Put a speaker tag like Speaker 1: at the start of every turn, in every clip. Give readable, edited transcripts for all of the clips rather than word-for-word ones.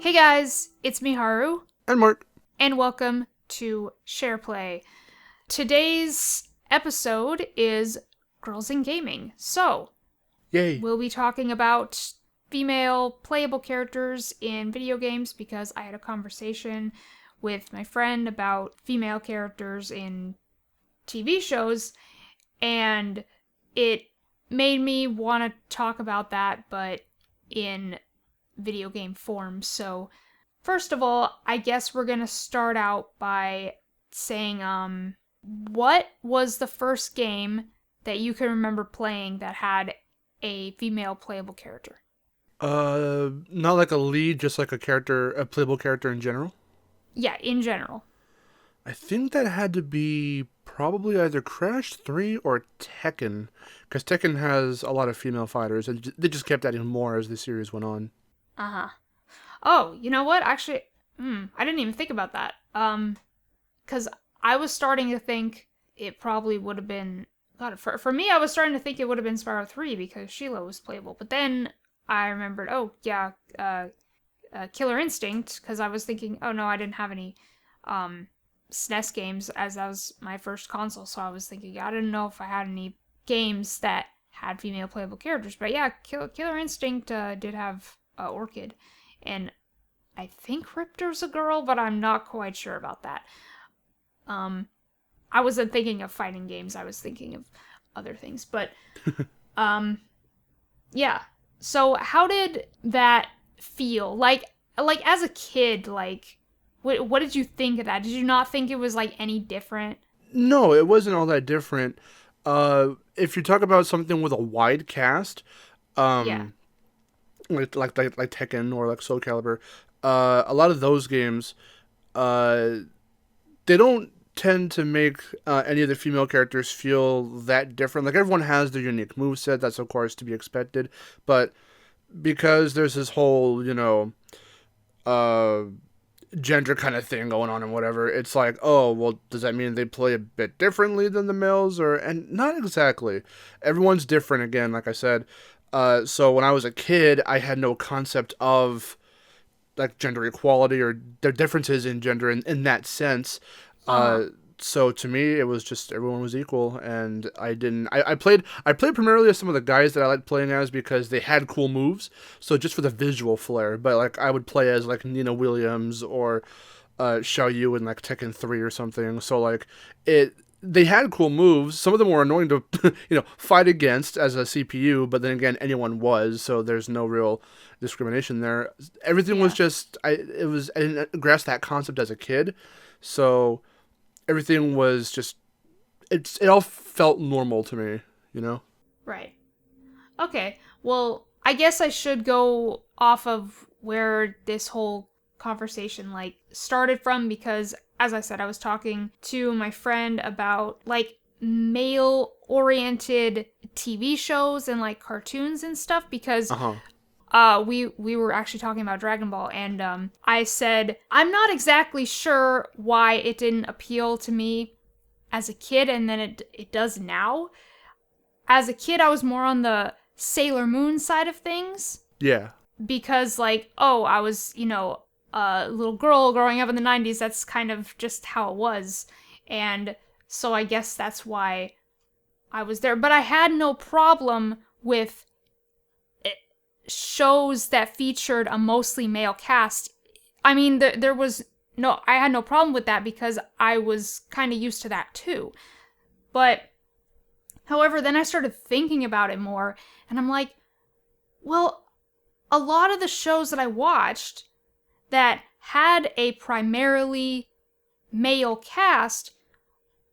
Speaker 1: Hey guys, it's Miharu,
Speaker 2: And Mark.
Speaker 1: and welcome to SharePlay. Today's episode is Girls in Gaming. So,
Speaker 2: Yay.
Speaker 1: we'll be talking about female playable characters in video games because I had a conversation with my friend about female characters in TV shows, and it made me want to talk about that, but in video game form. So, first of all, I guess we're gonna start out by saying, what was the first game that you can remember playing that had a female playable character?
Speaker 2: Not like a lead, just like a playable character in general.
Speaker 1: Yeah, in general.
Speaker 2: I think that had to be probably either Crash 3 or Tekken, because Tekken has a lot of female fighters, and they just kept adding more as the series went on.
Speaker 1: Uh-huh. Oh, you know what? Actually, I didn't even think about that. Because I was starting to think it probably would have been... God, for me, I was starting to think it would have been Spyro 3 because Sheila was playable. But then I remembered, Killer Instinct, because I was thinking, oh no, I didn't have any SNES games as that was my first console. So I was thinking, I didn't know if I had any games that had female playable characters. But yeah, Killer Instinct did have Orchid. And I think Riptor's a girl, but I'm not quite sure about that. I wasn't thinking of fighting games. I was thinking of other things. But, yeah. So how did that feel? Like as a kid, what did you think of that? Did you not think it was, any different?
Speaker 2: No, it wasn't all that different. If you talk about something with a wide cast,
Speaker 1: Yeah.
Speaker 2: like Tekken or like Soul Calibur, a lot of those games, they don't tend to make any of the female characters feel that different. Like, everyone has their unique moveset, that's of course to be expected, but because there's this whole, gender kind of thing going on and whatever, it's like, oh, well, does that mean they play a bit differently than the males? And not exactly. Everyone's different, again, like I said. So when I was a kid, I had no concept of like gender equality or the differences in gender in that sense. So to me, it was just everyone was equal, and I played primarily as some of the guys that I liked playing as because they had cool moves. So just for the visual flair, but like I would play as like Nina Williams or Xiao Yu in like Tekken 3 or something. So like they had cool moves. Some of them were annoying to fight against as a CPU, but then again, anyone was, so there's no real discrimination there. Everything was just I didn't grasp that concept as a kid, so everything was just it all felt normal to me.
Speaker 1: Right. Okay. Well, I guess I should go off of where this whole conversation started from, because as I said, I was talking to my friend about male oriented TV shows and cartoons and stuff, because we were actually talking about Dragon Ball, and I said I'm not exactly sure why it didn't appeal to me as a kid, and then it does now. As a kid, I was more on the Sailor Moon side of things.
Speaker 2: Yeah.
Speaker 1: Because I was, a little girl growing up in the 90s. That's kind of just how it was. And so I guess that's why I was there. But I had no problem with shows that featured a mostly male cast. I mean, I had no problem with that because I was kind of used to that too. But, however, then I started thinking about it more, and I'm like, well, a lot of the shows that I watched that had a primarily male cast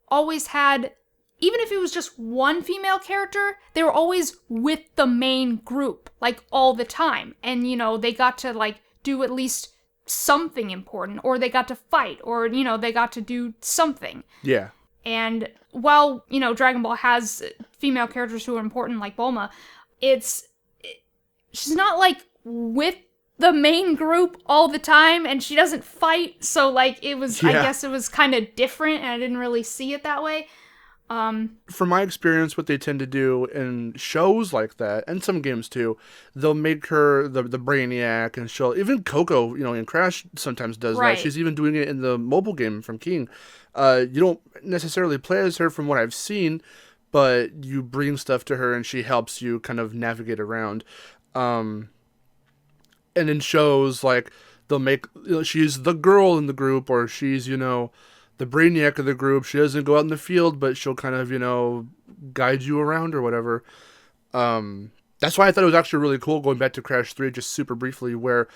Speaker 1: always had, even if it was just one female character, they were always with the main group, all the time. And, they got to, do at least something important, or they got to fight, or, they got to do something.
Speaker 2: Yeah.
Speaker 1: And while, Dragon Ball has female characters who are important, like Bulma, she's not, with the main group all the time, and she doesn't fight, so, I guess it was kind of different, and I didn't really see it that way.
Speaker 2: From my experience, what they tend to do in shows like that, and some games too, they'll make her the brainiac, and she'll, even Coco, in Crash sometimes does that.
Speaker 1: Right.
Speaker 2: She's even doing it in the mobile game from King. You don't necessarily play as her from what I've seen, but you bring stuff to her and she helps you kind of navigate around. And in shows, like, they'll make, she's the girl in the group, or she's, the brainiac of the group. She doesn't go out in the field, but she'll kind of, guide you around or whatever. That's why I thought it was actually really cool, going back to Crash 3 just super briefly, where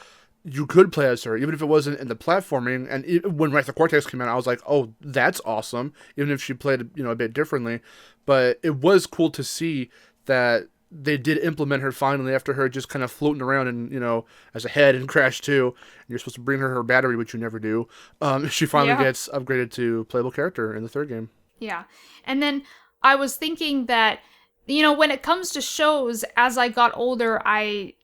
Speaker 2: you could play as her, even if it wasn't in the platforming. And when Wrath of Cortex came out, I was like, oh, that's awesome, even if she played, a bit differently. But it was cool to see that they did implement her finally, after her just kind of floating around and, as a head in Crash 2. And you're supposed to bring her battery, which you never do. She finally gets upgraded to playable character in the third game.
Speaker 1: Yeah. And then I was thinking that, when it comes to shows, as I got older, I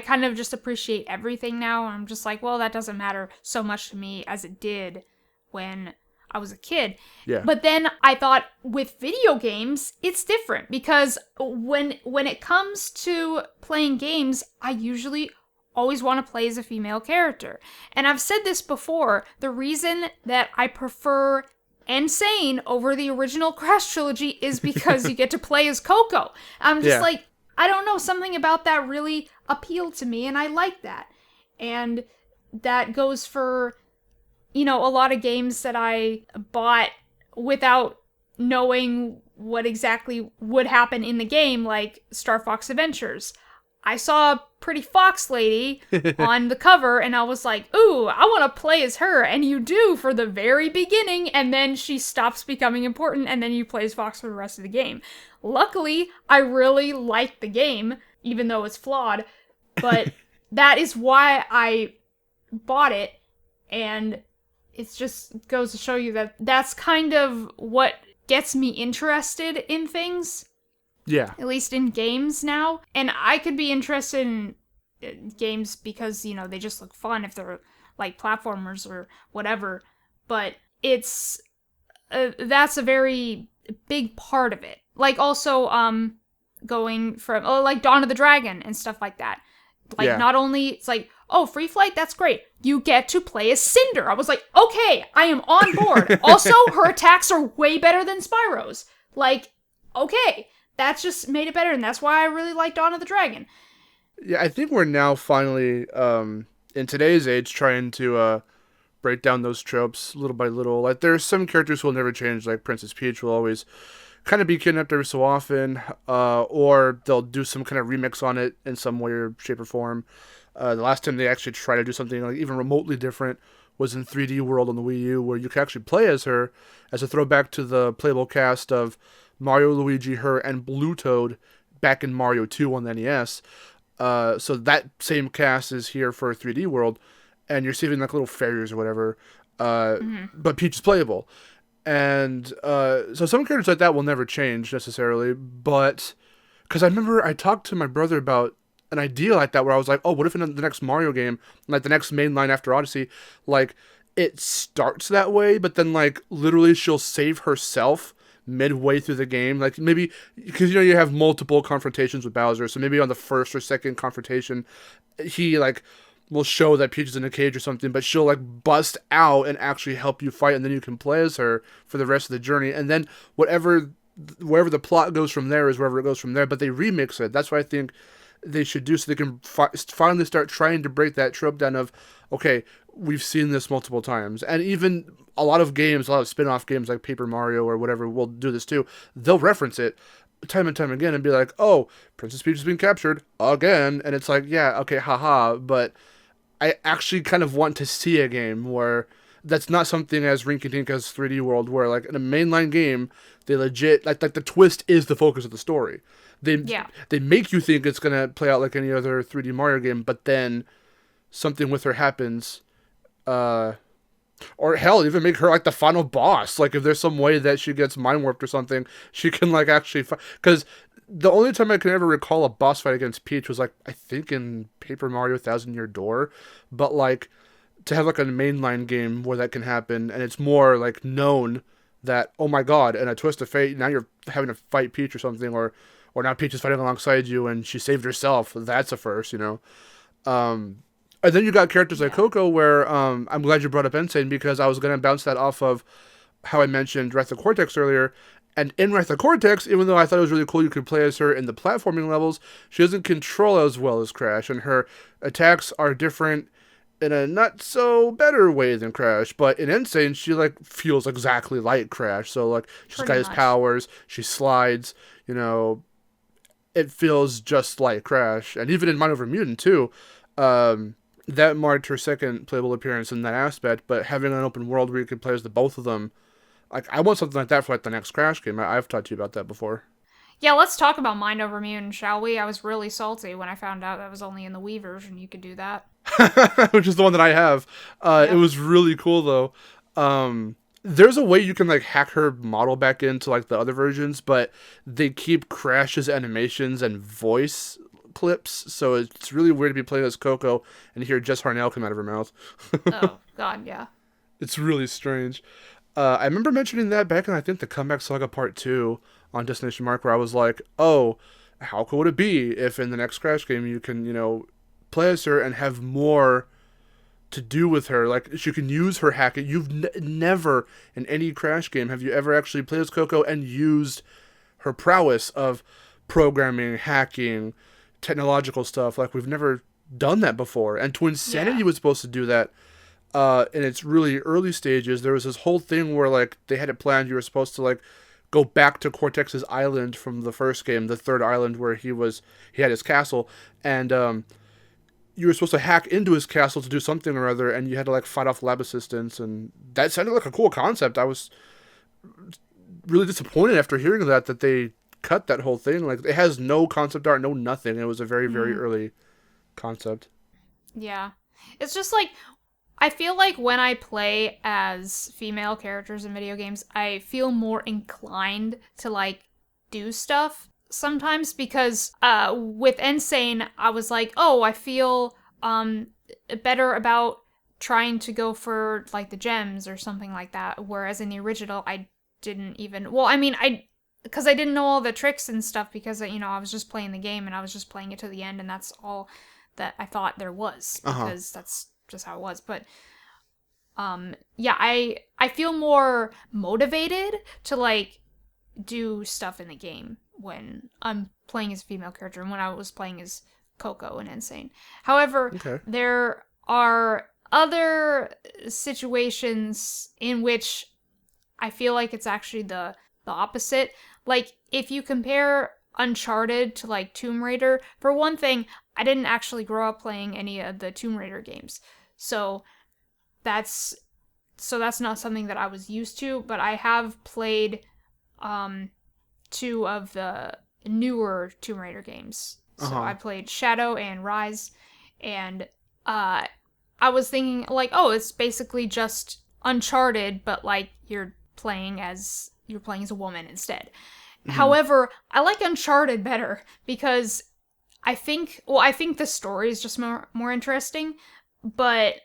Speaker 1: kind of just appreciate everything now. I'm just like, well, that doesn't matter so much to me as it did when I was a kid.
Speaker 2: Yeah.
Speaker 1: But then I thought, with video games, it's different, because when it comes to playing games, I usually always want to play as a female character. And I've said this before, the reason that I prefer Insane over the original Crash trilogy is because you get to play as Coco. I'm just like, I don't know, something about that really appealed to me, and I like that. And that goes for, a lot of games that I bought without knowing what exactly would happen in the game, like Star Fox Adventures. I saw a pretty fox lady on the cover, and I was like, ooh, I want to play as her. And you do for the very beginning, and then she stops becoming important, and then you play as Fox for the rest of the game. Luckily, I really liked the game, even though it's flawed, but that is why I bought it, and it just goes to show you that that's kind of what gets me interested in things.
Speaker 2: Yeah.
Speaker 1: At least in games now. And I could be interested in games because, they just look fun if they're like platformers or whatever. But it's, that's a very big part of it. Like also, going from, like Dawn of the Dragon and stuff like that. Like, not only, it's like, oh, Free Flight, that's great. You get to play as Cinder. I was like, okay, I am on board. Also, her attacks are way better than Spyro's. Like, okay, that's just made it better, and that's why I really like Dawn of the Dragon.
Speaker 2: Yeah, I think we're now finally, in today's age, trying to break down those tropes little by little. Like, there's some characters who will never change, like Princess Peach will always kind of be kidnapped every so often, or they'll do some kind of remix on it in some way or shape or form. The last time they actually tried to do something like even remotely different was in 3D World on the Wii U, where you could actually play as her, as a throwback to the playable cast of Mario, Luigi, her, and Blue Toad back in Mario 2 on the NES. So that same cast is here for 3D World, and you're saving like little fairies or whatever, but Peach is playable. And so some characters like that will never change necessarily, but because I remember I talked to my brother about an idea like that, where I was like, oh, what if in the next Mario game, like the next main line after Odyssey, like it starts that way, but then like literally she'll save herself midway through the game, like maybe because you have multiple confrontations with Bowser, so maybe on the first or second confrontation he like will show that Peach is in a cage or something, but she'll like bust out and actually help you fight, and then you can play as her for the rest of the journey, and then wherever the plot goes from there is wherever it goes from there. But they remix it. That's what I think they should do, so they can finally start trying to break that trope down of, okay, we've seen this multiple times. And even a lot of games, a lot of spin-off games like Paper Mario or whatever will do this too. They'll reference it time and time again and be like, oh, Princess Peach has been captured again. And it's like, yeah, okay, haha, but I actually kind of want to see a game where that's not something as rinky-dink as 3D World, where like in a mainline game, they legit, like the twist is the focus of the story. They make you think it's going to play out like any other 3D Mario game, but then something with her happens, or hell, even make her like the final boss. Like if there's some way that she gets mind warped or something, she can like actually fight. Because the only time I can ever recall a boss fight against Peach was like, I think in Paper Mario Thousand Year Door, but like to have like a mainline game where that can happen and it's more like known that, oh my god, in a twist of fate, now you're having to fight Peach or something, or now Peach is fighting alongside you and she saved herself. That's a first, you know. And then you got characters like Coco, where I'm glad you brought up Insane, because I was going to bounce that off of how I mentioned Wrath of Cortex earlier. And in Wrath of Cortex, even though I thought it was really cool you could play as her in the platforming levels, she doesn't control as well as Crash, and her attacks are different in a not so better way than Crash. But in Insane, she like feels exactly like Crash. So like she's got his powers, she slides, you know, it feels just like Crash. And even in Mind Over Mutant too, that marked her second playable appearance in that aspect. But having an open world where you can play as the both of them, like, I want something like that for like the next Crash game. I've talked to you about that before.
Speaker 1: Yeah, let's talk about Mind Over Mutant, shall we? I was really salty when I found out that was only in the Wii version you could do that.
Speaker 2: Which is the one that I have. It was really cool, though. There's a way you can, like, hack her model back into, like, the other versions, but they keep Crash's animations and voice clips, so it's really weird to be playing as Coco and hear Jess Harnell come out of her mouth.
Speaker 1: Oh, God, yeah.
Speaker 2: It's really strange. I remember mentioning that back in, I think, the Comeback Saga Part 2 on DestinationMarc, where I was like, oh, how cool would it be if in the next Crash game you can, you know, play as her and have more to do with her. Like, you can use her hacking. You've never, in any Crash game, have you ever actually played as Coco and used her prowess of programming, hacking, technological stuff. Like, we've never done that before. And Twin Sanity was supposed to do that. In its really early stages. There was this whole thing where, like, they had it planned. You were supposed to, like, go back to Cortex's island from the first game, the third island where he had his castle, and you were supposed to hack into his castle to do something or other, and you had to, like, fight off lab assistants, and that sounded like a cool concept. I was really disappointed after hearing that they cut that whole thing. Like, it has no concept art, no nothing. It was a very, very early concept.
Speaker 1: Yeah. It's just, like, I feel like when I play as female characters in video games, I feel more inclined to, like, do stuff sometimes, because with Insane, I was like, oh, I feel better about trying to go for, like, the gems or something like that, whereas in the original, I didn't even, well, I mean, because I didn't know all the tricks and stuff, because, you know, I was just playing the game, and I was just playing it to the end, and that's all that I thought there was, because that's just how it was. But yeah, I feel more motivated to, like, do stuff in the game when I'm playing as a female character and when I was playing as Coco and Insane. However, there are other situations in which I feel like it's actually the opposite. Like, if you compare Uncharted to, like, Tomb Raider, for one thing, I didn't actually grow up playing any of the Tomb Raider games. So that's not something that I was used to, but I have played two of the newer Tomb Raider games. So I played Shadow and Rise, and I was thinking, like, oh, it's basically just Uncharted, but, like, you're playing as a woman instead. However, I like Uncharted better because I think the story is just more interesting, but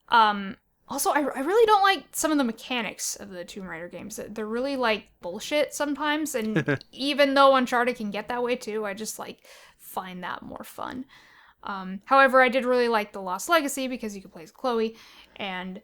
Speaker 1: also I really don't like some of the mechanics of the Tomb Raider games. They're really, like, bullshit sometimes, and even though Uncharted can get that way too, I just, like, find that more fun. However, I did really like The Lost Legacy because you could play as Chloe, and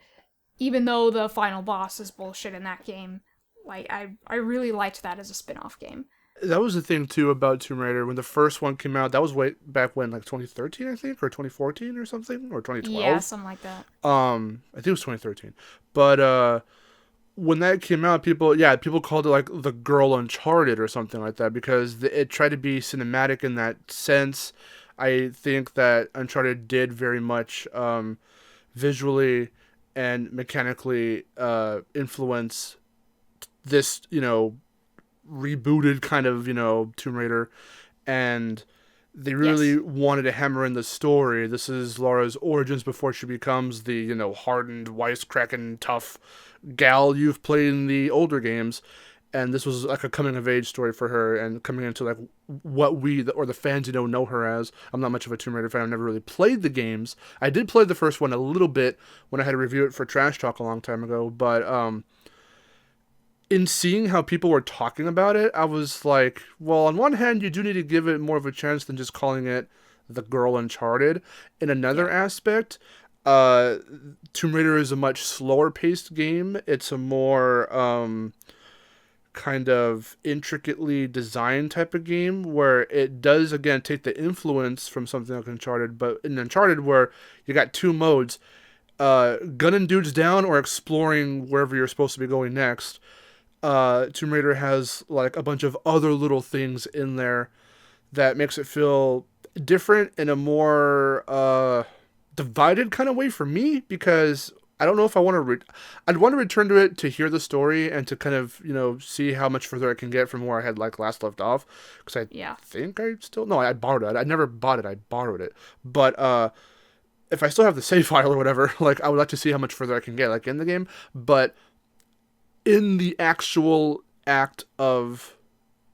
Speaker 1: even though the final boss is bullshit in that game, like, I really liked that as a spin-off game.
Speaker 2: That was the thing, too, about Tomb Raider. When the first one came out, that was way back when, like, 2013, I think, or 2014 or something, or 2012.
Speaker 1: Yeah, something like that.
Speaker 2: I think it was 2013. But when that came out, people called it, like, the Girl Uncharted or something like that, because it tried to be cinematic in that sense. I think that Uncharted did very much visually and mechanically influence this, you know, rebooted kind of, you know, Tomb Raider, and they really wanted to hammer in the story. This is Laura's origins before she becomes the, you know, hardened, wisecracking, tough gal you've played in the older games, and this was like a coming of age story for her, and coming into, like, what the fans, you know her as. I'm not much of a Tomb Raider fan. I've never really played the games. I did play the first one a little bit when I had to review it for Trash Talk a long time ago, but in seeing how people were talking about it, I was like, well, on one hand, you do need to give it more of a chance than just calling it the girl Uncharted. In another aspect, Tomb Raider is a much slower paced game. It's a more kind of intricately designed type of game where it does, again, take the influence from something like Uncharted, but in Uncharted where you got two modes, gunning dudes down or exploring wherever you're supposed to be going next. Tomb Raider has like a bunch of other little things in there that makes it feel different in a more divided kind of way for me, because I don't know if I want to. I'd want to return to it to hear the story and to kind of see how much further I can get from where I had like last left off. Because I think I still I borrowed it. I never bought it. I borrowed it. But if I still have the save file or whatever, like I would like to see how much further I can get like in the game. But in the actual act of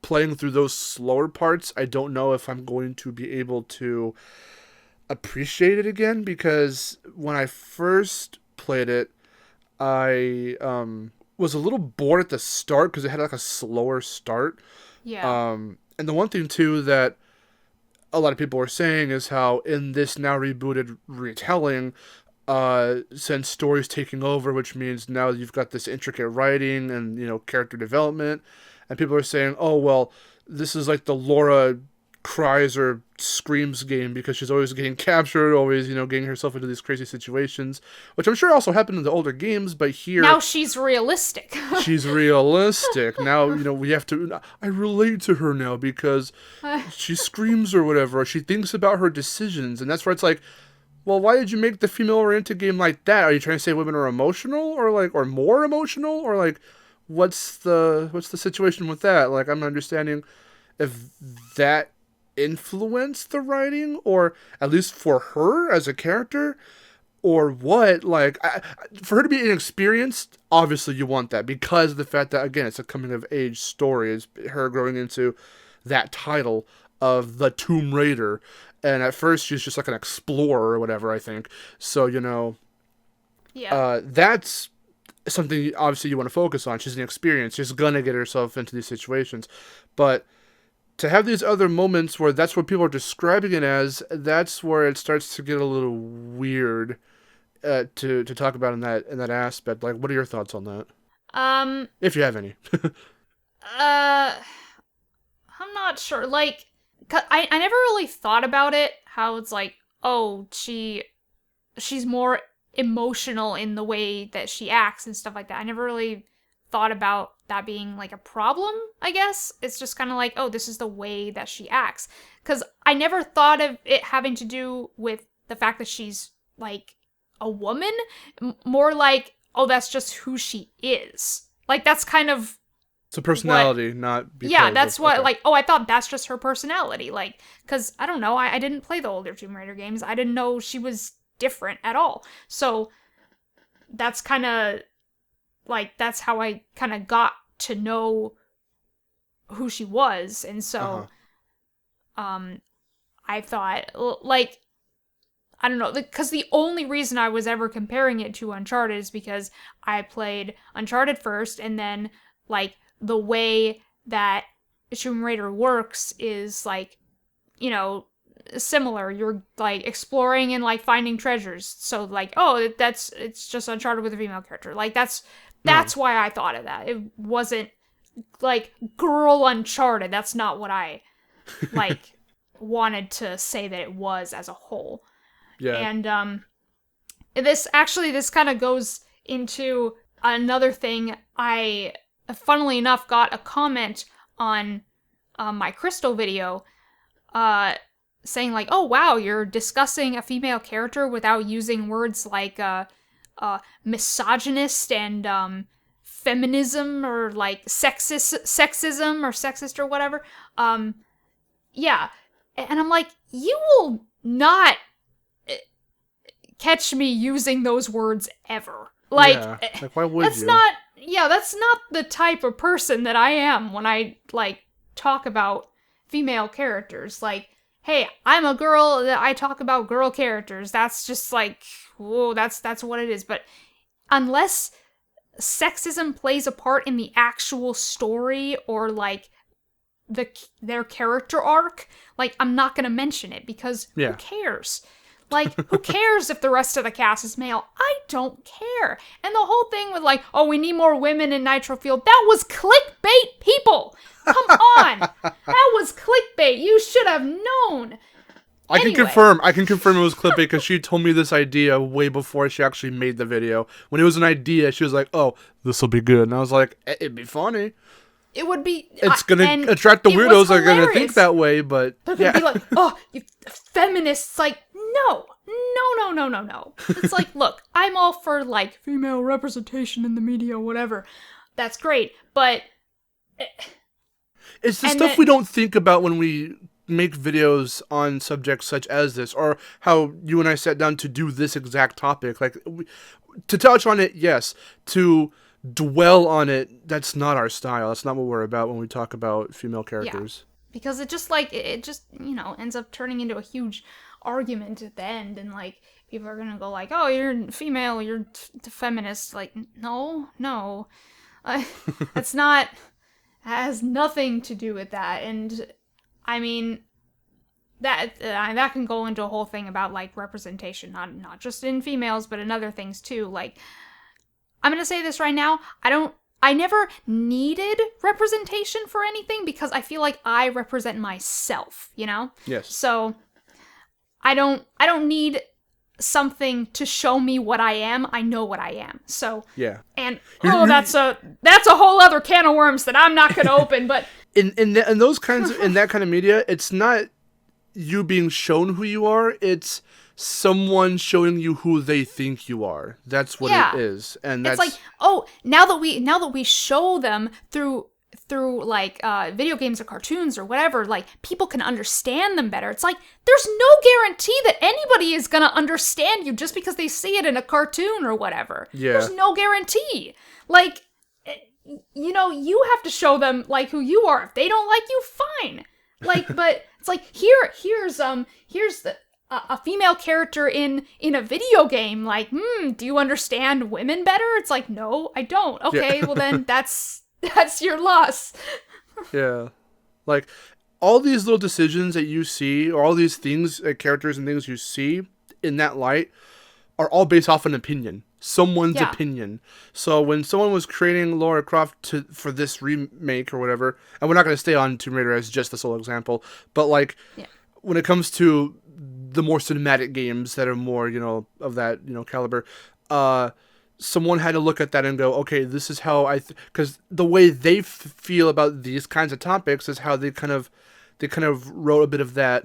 Speaker 2: playing through those slower parts, I don't know if I'm going to be able to appreciate it again, because when I first played it, I was a little bored at the start because it had like a slower start.
Speaker 1: Yeah.
Speaker 2: And the one thing too that a lot of people are saying is how in this now rebooted retelling, since story's taking over, which means now you've got this intricate writing and character development, and people are saying, oh well, this is like the Laura cries or screams game because she's always getting captured, always getting herself into these crazy situations, which I'm sure also happened in the older games, but here
Speaker 1: now she's realistic.
Speaker 2: She's realistic now. We have to. I relate to her now because she screams or whatever, or she thinks about her decisions, and that's where it's like, well, why did you make the female-oriented game like that? Are you trying to say women are emotional, or more emotional, or like, what's the situation with that? Like, I'm not understanding if that influenced the writing, or at least for her as a character, or what. Like, for her to be inexperienced, obviously you want that because of the fact that, again, it's a coming-of-age story. It's her growing into that title of the Tomb Raider. And at first, she's just like an explorer or whatever, I think. So, that's something obviously you want to focus on. She's inexperienced. She's going to get herself into these situations. But to have these other moments where that's what people are describing it as, that's where it starts to get a little weird to talk about in that aspect. Like, what are your thoughts on that? If you have any.
Speaker 1: I'm not sure. Like, I never really thought about it, how it's like, oh, she's more emotional in the way that she acts and stuff like that. I never really thought about that being like a problem, I guess. It's just kind of like, oh, this is the way that she acts. Because I never thought of it having to do with the fact that she's like a woman. More like, oh, that's just who she is. Like, that's kind of...
Speaker 2: It's a personality, not because
Speaker 1: yeah, that's what,
Speaker 2: okay.
Speaker 1: like, oh, I thought that's just her personality. Like, because, I don't know, I didn't play the older Tomb Raider games. I didn't know she was different at all. So, that's kind of, like, that's how I kind of got to know who she was. And so, I thought, like, I don't know, because the only reason I was ever comparing it to Uncharted is because I played Uncharted first, and then, like, the way that Tomb Raider works is, like, similar. You're, like, exploring and, like, finding treasures. So, like, oh, it's just Uncharted with a female character. Like, that's why I thought of that. It wasn't, like, girl Uncharted. That's not what I, like, wanted to say that it was as a whole.
Speaker 2: Yeah.
Speaker 1: And, this kind of goes into another thing. I, funnily enough, got a comment on my Crystal video saying, like, oh, wow, you're discussing a female character without using words like misogynist and feminism or, like, sexism or sexist or whatever. Yeah. And I'm like, you will not catch me using those words ever. Like,
Speaker 2: like why would
Speaker 1: that's
Speaker 2: you?
Speaker 1: That's not the type of person that I am when I, like, talk about female characters. Like, hey, I'm a girl, I talk about girl characters. That's just like, whoa, that's what it is. But unless sexism plays a part in the actual story or like their character arc, like I'm not gonna mention it because who cares? Like, who cares if the rest of the cast is male? I don't care. And the whole thing with like, oh, we need more women in Nitro Field, that was clickbait, people! Come on! That was clickbait. You should have known.
Speaker 2: I can confirm it was clickbait because she told me this idea way before she actually made the video. When it was an idea, she was like, oh, this will be good. And I was like, it'd be funny.
Speaker 1: It would be.
Speaker 2: It's going to attract the weirdos that are going to think that way, but
Speaker 1: they're going to be like, oh, you feminists. Like, no. It's like, look, I'm all for, like, female representation in the media, whatever. That's great, but...
Speaker 2: It's the stuff we don't think about when we make videos on subjects such as this, or how you and I sat down to do this exact topic. Like, to touch on it, yes. To dwell on it, that's not our style. That's not what we're about when we talk about female characters.
Speaker 1: Yeah, because it just, like, ends up turning into a huge argument at the end, and, like, people are gonna go, like, oh, you're female, you're feminist. Like, no. That's not... has nothing to do with that. And I mean, that can go into a whole thing about like representation, not just in females, but in other things too. Like, I'm gonna say this right now, I never needed representation for anything because I feel like I represent myself, you know?
Speaker 2: Yes.
Speaker 1: So I don't need something to show me what I am. I know what I am. So
Speaker 2: yeah.
Speaker 1: And that's a whole other can of worms that I'm not going to open. But
Speaker 2: in those kinds in that kind of media, it's not you being shown who you are. It's someone showing you who they think you are. That's what it is. And that's
Speaker 1: it's like, oh, now that we show them through like video games or cartoons or whatever, like people can understand them better. It's like there's no guarantee that anybody is gonna understand you just because they see it in a cartoon or whatever.
Speaker 2: Yeah.
Speaker 1: There's no guarantee. Like, you know, you have to show them like who you are. If they don't like you, fine. Like, but it's like here's a female character in a video game. Like, do you understand women better? It's like, no, I don't. Okay, well then that's your loss.
Speaker 2: Yeah. Like, all these little decisions that you see, or all these things, characters and things you see in that light, are all based off an opinion. Someone's opinion. So when someone was creating Lara Croft for this remake or whatever, and we're not going to stay on Tomb Raider as just the sole example, but like, when it comes to the more cinematic games that are more, you know, of that, you know, caliber, someone had to look at that and go, okay, this is how because the way they feel about these kinds of topics is how they kind of wrote a bit of that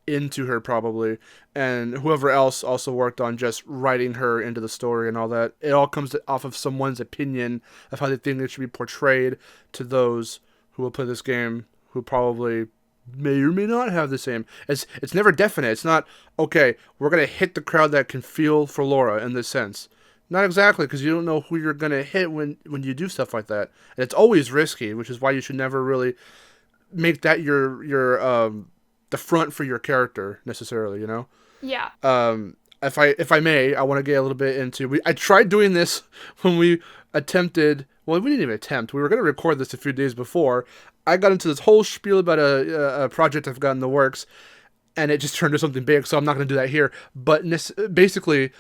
Speaker 2: into her probably, and whoever else also worked on just writing her into the story and all that. It all comes off of someone's opinion of how they think it should be portrayed to those who will play this game, who probably may or may not have the same. It's never definite. It's not, okay, we're going to hit the crowd that can feel for Laura in this sense. Not exactly, because you don't know who you're going to hit when you do stuff like that. And it's always risky, which is why you should never really make that your the front for your character necessarily, you know?
Speaker 1: Yeah.
Speaker 2: If I may, I want to get a little bit into... I tried doing this when we attempted... Well, we didn't even attempt. We were going to record this a few days before. I got into this whole spiel about a project I've got in the works, and it just turned into something big, so I'm not going to do that here. But basically...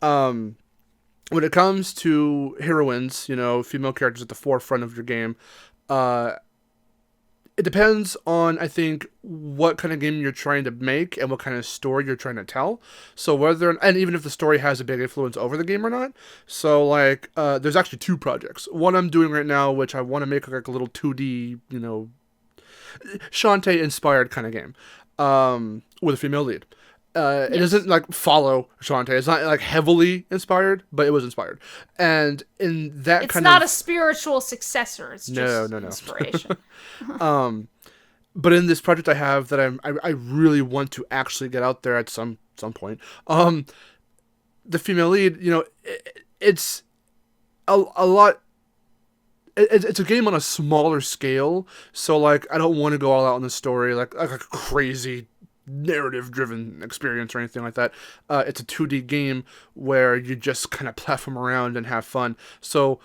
Speaker 2: when it comes to heroines, you know, female characters at the forefront of your game, it depends on, I think, what kind of game you're trying to make and what kind of story you're trying to tell. So and even if the story has a big influence over the game or not. So, like, there's actually two projects. One I'm doing right now, which I want to make like a little 2D, you know, Shantae-inspired kind of game, with a female lead. It doesn't like follow Shantae. It's not like heavily inspired, but it was inspired. And in that
Speaker 1: it's not a spiritual successor. It's just inspiration.
Speaker 2: But in this project I have that I really want to actually get out there at some point. The female lead, you know, it's a lot. It's a game on a smaller scale, so like I don't want to go all out on the story like a crazy narrative-driven experience or anything like that. It's a 2D game where you just kind of platform around and have fun. So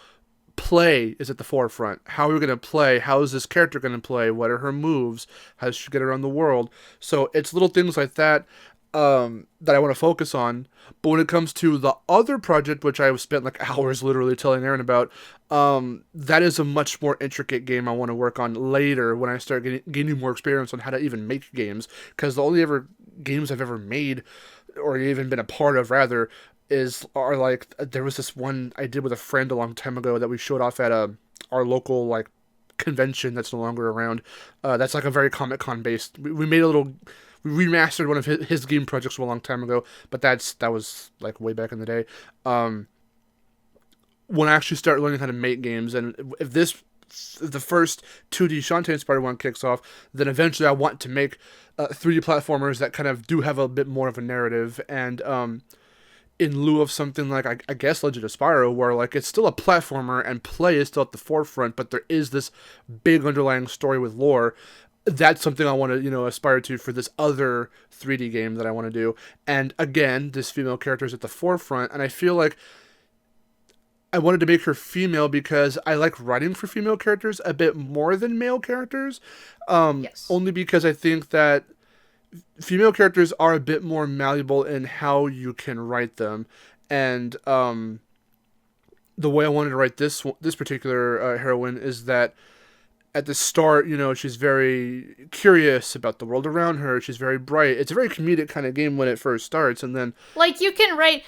Speaker 2: play is at the forefront. How are we going to play? How is this character going to play? What are her moves? How does she get around the world? So it's little things like that that I want to focus on. But when it comes to the other project, which I spent like hours literally telling Aaron about, that is a much more intricate game I want to work on later when I start gaining more experience on how to even make games. Because the only ever games I've ever made, or even been a part of rather, are like, there was this one I did with a friend a long time ago that we showed off at our local like convention that's no longer around. That's like a very Comic-Con based. We made a little. We remastered one of his game projects a long time ago, but that was like way back in the day. When I actually start learning how to make games, and if the first 2D Shantae-inspired one kicks off, then eventually I want to make 3D platformers that kind of do have a bit more of a narrative, and in lieu of something like, I guess, Legend of Spyro, where like it's still a platformer and play is still at the forefront, but there is this big underlying story with lore. That's something I want to, aspire to for this other 3D game that I want to do. And again, this female character is at the forefront, and I feel like I wanted to make her female because I like writing for female characters a bit more than male characters.
Speaker 1: Yes.
Speaker 2: Only because I think that female characters are a bit more malleable in how you can write them. And the way I wanted to write this particular heroine is that at the start, she's very curious about the world around her. She's very bright. It's a very comedic kind of game when it first starts, and then
Speaker 1: like you can write.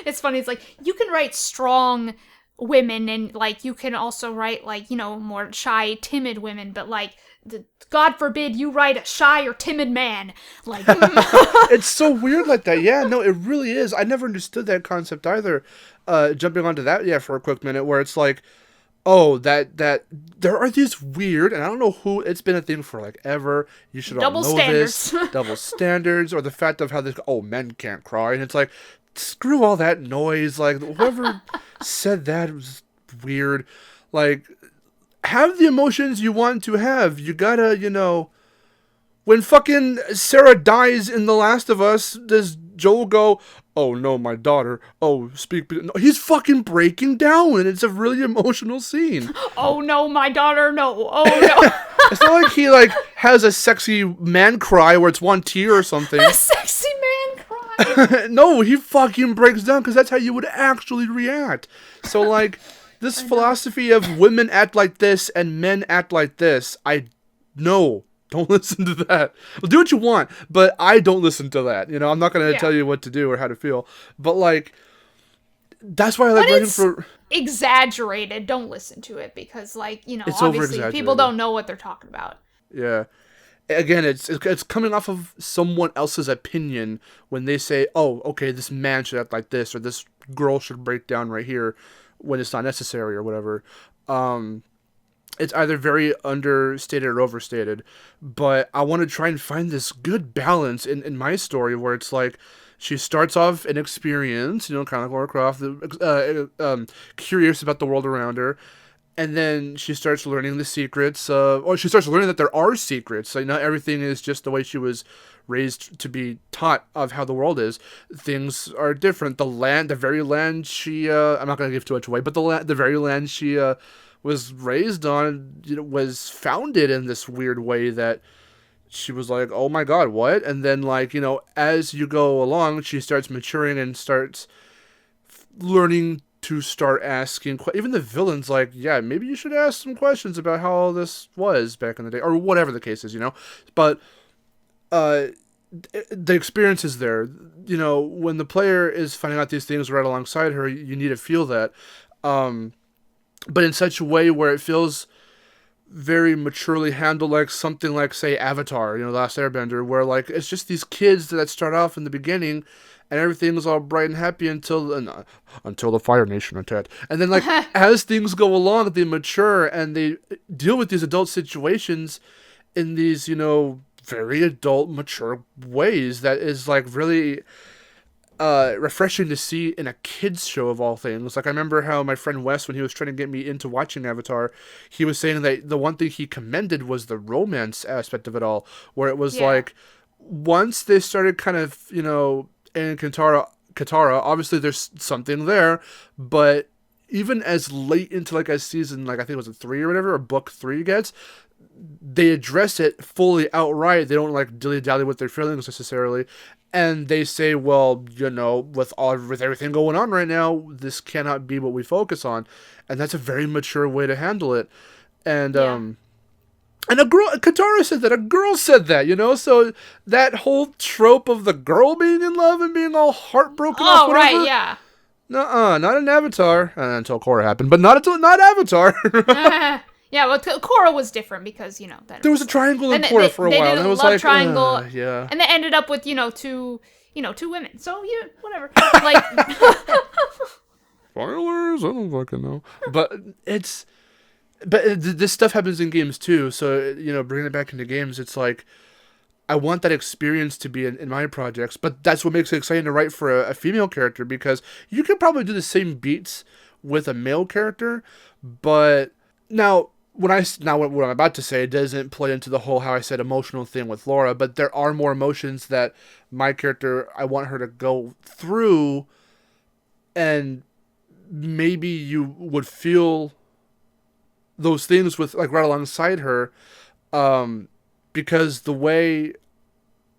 Speaker 1: It's funny. It's like you can write strong women, and like you can also write like more shy, timid women. But like, God forbid you write a shy or timid man. Like
Speaker 2: it's so weird like that. Yeah, no, it really is. I never understood that concept either. Jumping onto that, for a quick minute, where it's like, oh, that there are these weird, and I don't know who, it's been a thing for like ever. You should all know
Speaker 1: standards.
Speaker 2: this. Double standards, or the fact of how men can't cry, and it's like, screw all that noise. Like, whoever said that was weird. Like, have the emotions you want to have. You gotta, when fucking Sarah dies in The Last of Us, does Joel go, oh no, my daughter, oh, speak, no, he's fucking breaking down, and it's a really emotional scene.
Speaker 1: Oh no, my daughter, no, oh no.
Speaker 2: It's not like he has a sexy man cry where it's one tear or something.
Speaker 1: A sexy man cry.
Speaker 2: No, he fucking breaks down because that's how you would actually react. So this philosophy of women act like this and men act like this, no. Don't listen to that. Well, do what you want, but I don't listen to that. I'm not going to tell you what to do or how to feel. But, that's why I like writing for...
Speaker 1: exaggerated. Don't listen to it because,
Speaker 2: it's
Speaker 1: obviously people don't know what they're talking about.
Speaker 2: Yeah. Again, it's coming off of someone else's opinion when they say, oh, okay, this man should act like this, or this girl should break down right here when it's not necessary or whatever. It's either very understated or overstated, but I want to try and find this good balance in my story where it's like she starts off inexperienced, kind of like Lara Croft, curious about the world around her, and then she starts learning the secrets, or she starts learning that there are secrets. Like, not everything is just the way she was raised to be taught of how the world is. Things are different. The very land she, I'm not going to give too much away, but the very land she, was raised on, was founded in this weird way that she was like, oh my god, what? And then as you go along, she starts maturing and starts learning to start asking, even the villains, yeah, maybe you should ask some questions about how all this was back in the day, or whatever the case is, but the experience is there. When the player is finding out these things right alongside her, you need to feel that. But in such a way where it feels very maturely handled, like something like, say, Avatar, The Last Airbender, where it's just these kids that start off in the beginning, and everything's all bright and happy until the Fire Nation attacked. And then as things go along, they mature and they deal with these adult situations in these very adult, mature ways that is really refreshing to see in a kids show of all things. I remember how my friend Wes, when he was trying to get me into watching Avatar, he was saying that the one thing he commended was the romance aspect of it all, where it was once they started kind of, in Katara, obviously there's something there, but even as late into like a season, like I think it was a 3 or whatever, or book 3 gets, they address it fully outright. They don't like dilly-dally with their feelings necessarily. And they say, well, with everything going on right now, this cannot be what we focus on. And that's a very mature way to handle it. And, and Katara said that, a girl said that, so that whole trope of the girl being in love and being all heartbroken off whatever.
Speaker 1: Right, yeah.
Speaker 2: Nuh-uh, not in Avatar, until Korra happened, but not Avatar.
Speaker 1: Yeah, well, Korra was different because, that
Speaker 2: there was a triangle in Korra for a while, and it was like,
Speaker 1: triangle,
Speaker 2: yeah.
Speaker 1: And they ended up with, two women, so, whatever. Like,
Speaker 2: spoilers, I don't fucking know. But this stuff happens in games too, so, bringing it back into games, it's like, I want that experience to be in my projects, but that's what makes it exciting to write for a female character, because you could probably do the same beats with a male character, but now what I'm about to say doesn't play into the whole how I said emotional thing with Laura, but there are more emotions that my character, I want her to go through, and maybe you would feel those things with like right alongside her, because the way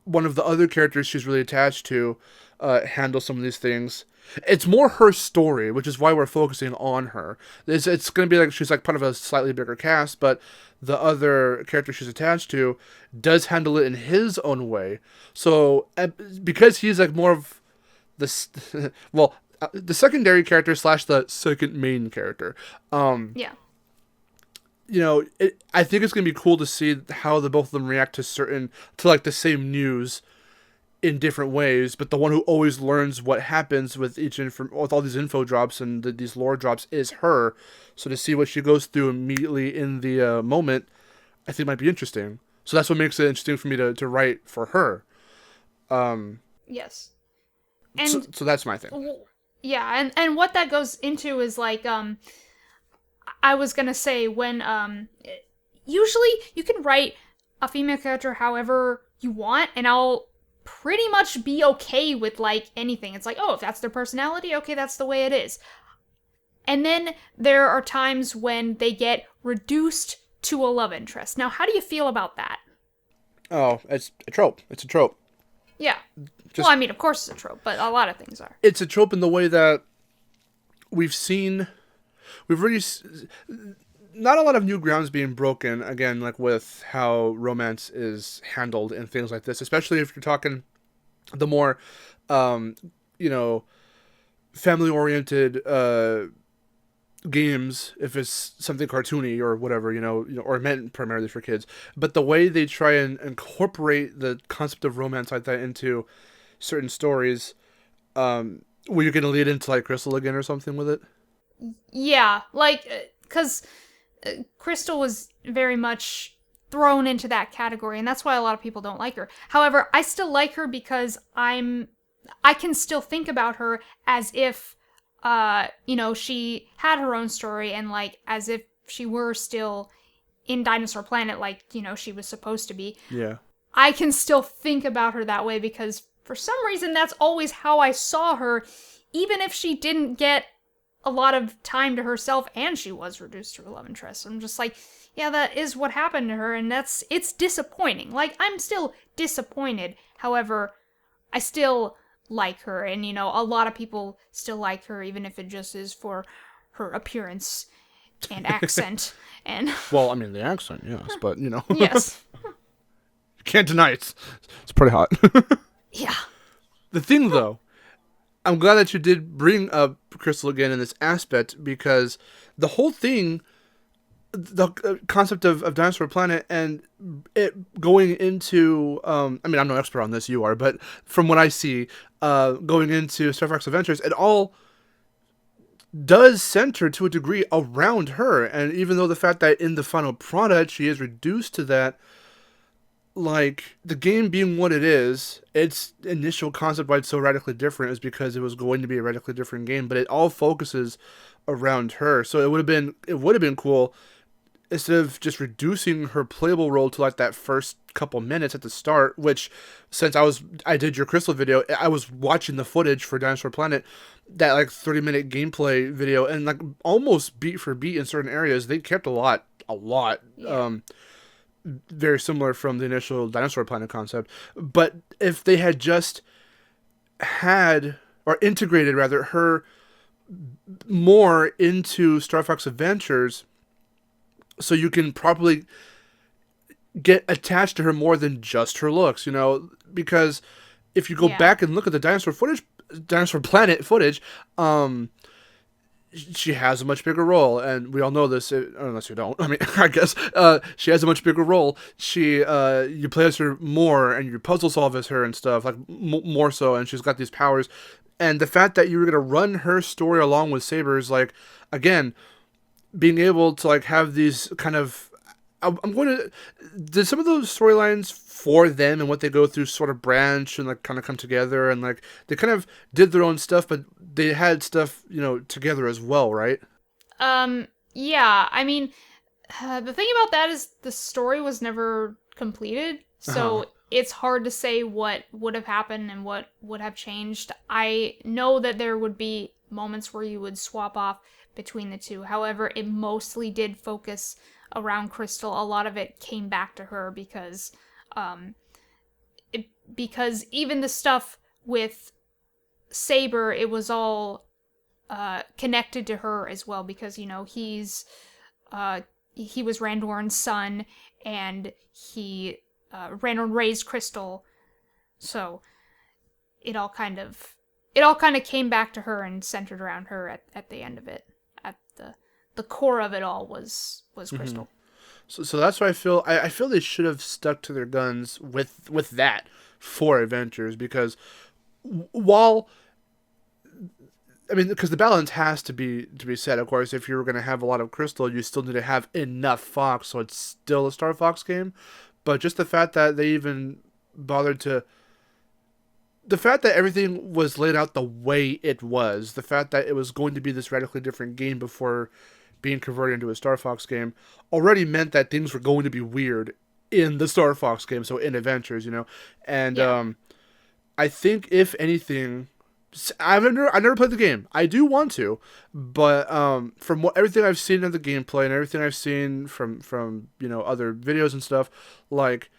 Speaker 2: one of the other characters she's really attached to handles some of these things, it's more her story, which is why we're focusing on her. It's going to be like she's like part of a slightly bigger cast, but the other character she's attached to does handle it in his own way. So because he's like more of the the secondary character / the second main character.
Speaker 1: yeah.
Speaker 2: I think it's going to be cool to see how the both of them react to like the same news in different ways, but the one who always learns what happens with with all these info drops and these lore drops is her. So to see what she goes through immediately in the moment, I think might be interesting. So that's what makes it interesting for me to write for her.
Speaker 1: Yes. And
Speaker 2: so that's my thing.
Speaker 1: Yeah, and what that goes into is like, I was gonna say when, usually you can write a female character however you want, and I'll pretty much be okay with like anything. It's like, oh, if that's their personality, okay, that's the way it is. And then there are times when they get reduced to a love interest. Now, how do you feel about that?
Speaker 2: Oh, it's a trope. It's a trope.
Speaker 1: Yeah. Well, I mean, of course it's a trope, but a lot of things are.
Speaker 2: It's a trope in the way that we've really, not a lot of new grounds being broken, again, like with how romance is handled and things like this, especially if you're talking the more, family-oriented games, if it's something cartoony or whatever, or meant primarily for kids. But the way they try and incorporate the concept of romance like that into certain stories, were you going to lead into like Crystal again or something with it?
Speaker 1: Yeah, like, because Crystal was very much thrown into that category, and that's why a lot of people don't like her. However, I still like her because I can still think about her as if, she had her own story, and like, as if she were still in Dinosaur Planet, like, she was supposed to be.
Speaker 2: Yeah.
Speaker 1: I can still think about her that way because for some reason that's always how I saw her, even if she didn't get a lot of time to herself and she was reduced to her love interest. I'm just like, yeah, that is what happened to her, and it's disappointing. Like, I'm still disappointed. However, I still like her, and a lot of people still like her, even if it just is for her appearance and accent. And
Speaker 2: well, I mean, the accent, yes, but
Speaker 1: yes,
Speaker 2: you can't deny it's pretty hot.
Speaker 1: Yeah.
Speaker 2: The thing, though, I'm glad that you did bring up Crystal again in this aspect, because the whole thing, the concept of Dinosaur Planet and it going into, I mean, I'm no expert on this, you are, but from what I see, going into Star Fox Adventures, it all does center to a degree around her. And even though the fact that in the final product she is reduced to that, like, the game being what it is, its initial concept why it's so radically different is because it was going to be a radically different game, but it all focuses around her. So it would have been cool instead of just reducing her playable role to like that first couple minutes at the start, which since I did your Crystal video, I was watching the footage for Dinosaur Planet, that like 30-minute gameplay video, and like almost beat for beat in certain areas, they kept a lot.
Speaker 1: Yeah.
Speaker 2: Very similar from the initial Dinosaur Planet concept. But if they had just had, or integrated rather, her more into Star Fox Adventures, so you can probably get attached to her more than just her looks, because if you go
Speaker 1: Yeah.
Speaker 2: back and look at the Dinosaur Planet footage, she has a much bigger role, and we all know this, unless you don't. I mean, I guess she has a much bigger role. You play as her more, and you puzzle solve as her and stuff, like more so, and she's got these powers. And the fact that you were gonna run her story along with Saber's, like, again, being able to like have these kind of, I'm going to, did some of those storylines for them and what they go through sort of branch and like kind of come together, and like they kind of did their own stuff, but they had stuff, together as well, right?
Speaker 1: Yeah, I mean, the thing about that is the story was never completed, so it's hard to say what would have happened and what would have changed. I know that there would be moments where you would swap off between the two. However, it mostly did focus around Crystal. A lot of it came back to her because even the stuff with Saber, it was all connected to her as well, because he was Randorn's son, and Randorn raised Crystal, so it all kind of came back to her and centered around her at the end of it. At the core of it all was Crystal.
Speaker 2: So that's why I feel they should have stuck to their guns with that for Adventures, because while, I mean, because the balance has to be set. Of course, if you're going to have a lot of Crystal, you still need to have enough Fox, so it's still a Star Fox game. But just the fact that they even bothered to, the fact that everything was laid out the way it was, the fact that it was going to be this radically different game before being converted into a Star Fox game, already meant that things were going to be weird in the Star Fox game, so in Adventures, and
Speaker 1: Yeah.
Speaker 2: I think if anything, I've never played the game. I do want to, but from everything I've seen of the gameplay and everything I've seen from other videos and stuff, like,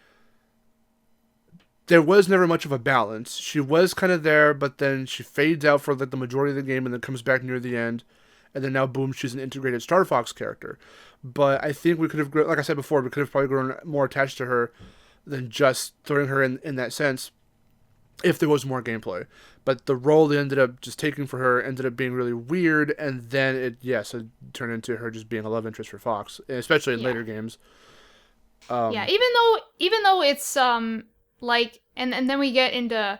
Speaker 2: there was never much of a balance. She was kind of there, but then she fades out for like the majority of the game and then comes back near the end, and then now boom, she's an integrated Star Fox character. But I think we could have, like I said before, we could have probably grown more attached to her than just throwing her in that sense, if there was more gameplay. But the role they ended up just taking for her ended up being really weird, and then it turned into her just being a love interest for Fox, especially in later games.
Speaker 1: Yeah, even though it's like, and then we get into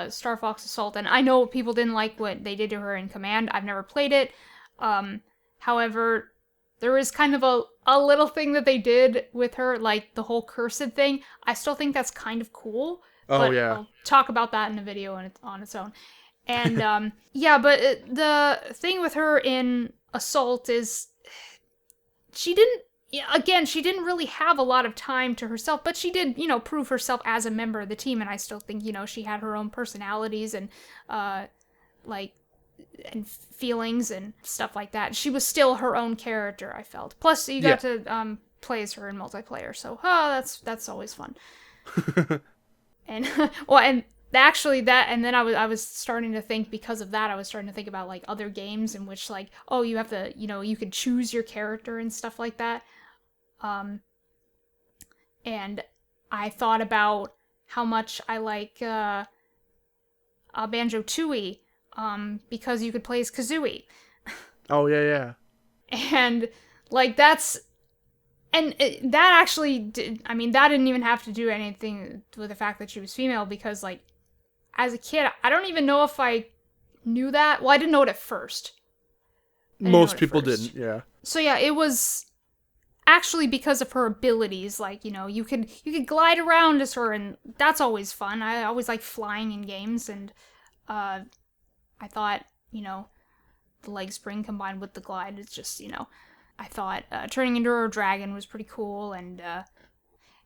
Speaker 1: Star Fox Assault, and I know people didn't like what they did to her in Command. I've never played it. However, there is kind of a little thing that they did with her, like the whole cursed thing. I still think that's kind of cool. But I'll talk about that in a video on its own. And but the thing with her in Assault is she didn't really have a lot of time to herself, but she did, prove herself as a member of the team, and I still think, she had her own personalities and and feelings and stuff like that. She was still her own character, I felt. Plus you got to play as her in multiplayer, so that's always fun. And and actually and then I was starting to think, because of that, I was starting to think about like other games in which, like, oh, you have to, you could choose your character and stuff like that. And I thought about how much I like Banjo-Tooie, because you could play as Kazooie.
Speaker 2: Oh yeah.
Speaker 1: And like that actually did, I mean, that didn't even have to do anything with the fact that she was female, because, like, as a kid, I don't even know if I knew that. Well, I didn't know it at first.
Speaker 2: Most people didn't, yeah.
Speaker 1: So yeah, it was actually because of her abilities. Like, you could glide around as her, and that's always fun. I always like flying in games, and I thought, the leg spring combined with the glide is just, I thought turning into a dragon was pretty cool, and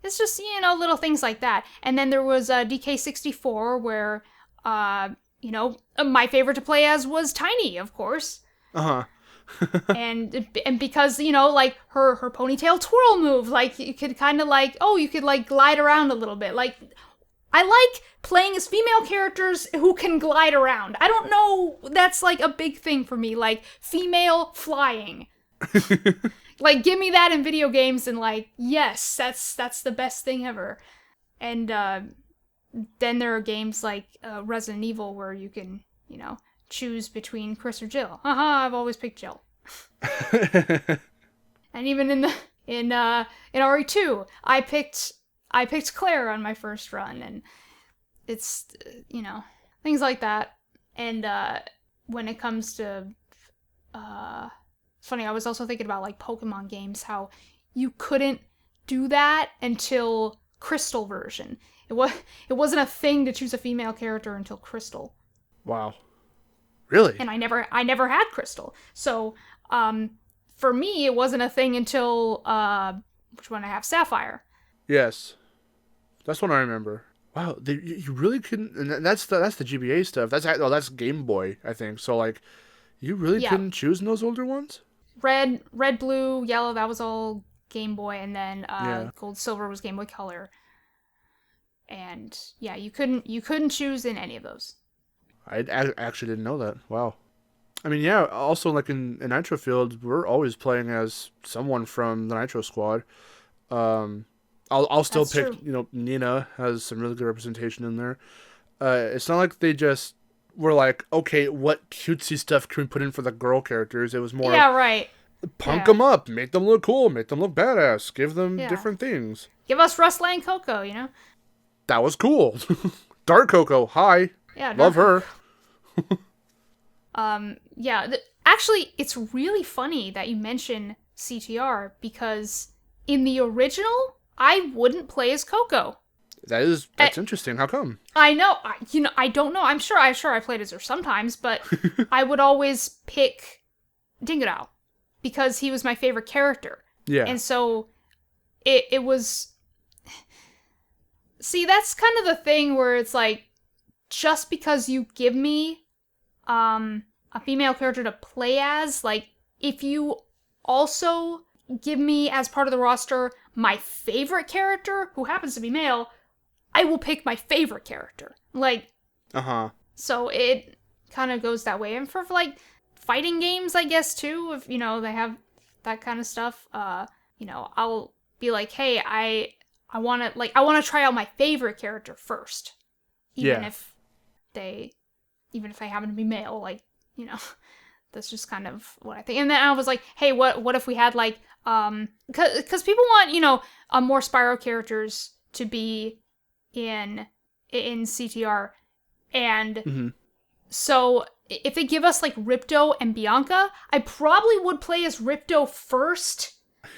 Speaker 1: it's just, little things like that. And then there was DK64, where, my favorite to play as was Tiny, of course.
Speaker 2: Uh-huh.
Speaker 1: and because, like, her ponytail twirl move, like, you could kind of, like, you could, like, glide around a little bit. Like, I like playing as female characters who can glide around. I don't know, that's, like, a big thing for me. Like, female flying. Like, give me that in video games, and, like, yes, that's the best thing ever. And then there are games like Resident Evil where you can, choose between Chris or Jill. I've always picked Jill. And even in RE2, I picked Claire on my first run, and it's things like that. And when it comes to it's funny, I was also thinking about, like, Pokemon games, how you couldn't do that until Crystal version. It wasn't a thing to choose a female character until Crystal.
Speaker 2: Wow. Really?
Speaker 1: And I never had Crystal. So, for me, it wasn't a thing until which one I have, Sapphire.
Speaker 2: Yes. That's one I remember. Wow, you really couldn't, and that's the GBA stuff. That's Game Boy, I think. So, like, you really couldn't choose in those older ones?
Speaker 1: Red, blue, yellow, that was all Game Boy, and then gold, silver was Game Boy Color. And yeah, you couldn't choose in any of those.
Speaker 2: I actually didn't know that. Wow. I mean, yeah, also, like, in Nitro Field, we're always playing as someone from the Nitro Squad. I'll still
Speaker 1: That's
Speaker 2: pick,
Speaker 1: true.
Speaker 2: Nina has some really good representation in there. It's not like they just were like, okay, what cutesy stuff can we put in for the girl characters? It was more,
Speaker 1: right.
Speaker 2: Punk them up, make them look cool, make them look badass, give them different things.
Speaker 1: Give us Rustla and Coco,
Speaker 2: That was cool. Dark Coco, hi.
Speaker 1: Yeah,
Speaker 2: love her.
Speaker 1: Actually, it's really funny that you mention CTR, because in the original, I wouldn't play as Coco.
Speaker 2: That's interesting. How come?
Speaker 1: I know. I don't know. I'm sure I played as her sometimes, but I would always pick Dingodile because he was my favorite character.
Speaker 2: Yeah.
Speaker 1: And so it was. See, that's kind of the thing where it's like, just because you give me a female character to play as, like, if you also give me as part of the roster my favorite character, who happens to be male, I will pick my favorite character. Like, so it kind of goes that way. And for, like, fighting games, I guess, too, if, they have that kind of stuff, I'll be like, hey, I want to try out my favorite character first. Even if they happen to be male, like, that's just kind of what I think. And then I was like, hey, what if we had, like, because people want, more Spyro characters to be in CTR, and so if they give us, like, Ripto and Bianca, I probably would play as Ripto first,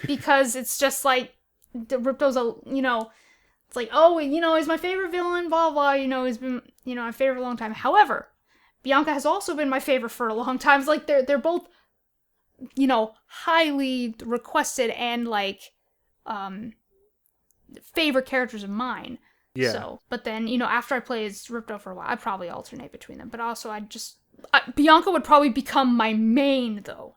Speaker 1: because it's just like Ripto's it's like, oh, he's my favorite villain, blah blah, he's been my favorite for a long time. However, Bianca has also been my favorite for a long time. It's like they're both highly requested and, like, favorite characters of mine.
Speaker 2: Yeah.
Speaker 1: So, but then, after I play as Ripto for a while, I'd probably alternate between them. But also, Bianca would probably become my main, though.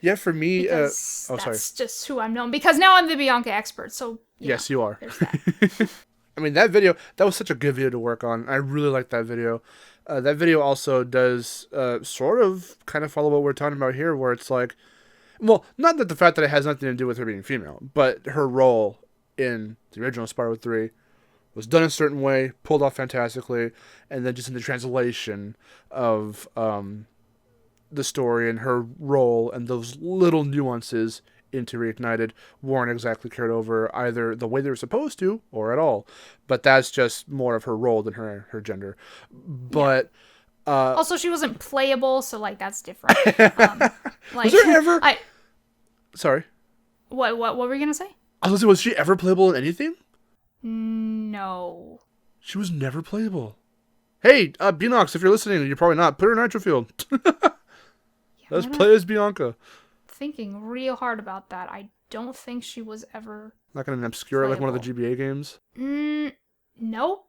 Speaker 2: Yeah, for me,
Speaker 1: because
Speaker 2: sorry.
Speaker 1: That's just who I'm known. Because now I'm the Bianca expert, so
Speaker 2: yes, you are.
Speaker 1: There's that.
Speaker 2: I mean, that was such a good video to work on. I really like that video. That video also does sort of kind of follow what we're talking about here, where it's like, well, not that the fact that it has nothing to do with her being female, but her role in the original Spyro 3 was done a certain way, pulled off fantastically, and then just in the translation of the story and her role and those little nuances into Reignited weren't exactly carried over either the way they were supposed to or at all. But that's just more of her role than her gender. But
Speaker 1: also, she wasn't playable, so, like, that's different.
Speaker 2: Was there ever? Sorry.
Speaker 1: What were you gonna say?
Speaker 2: I was gonna say, was she ever playable in anything?
Speaker 1: No.
Speaker 2: She was never playable. Hey, Beanox, if you're listening, you're probably not. Put her in Nitro Field. Let's play as Bianca.
Speaker 1: thinking real hard about that. I don't think she was ever
Speaker 2: Like in an obscure, like one of the GBA games?
Speaker 1: Nope.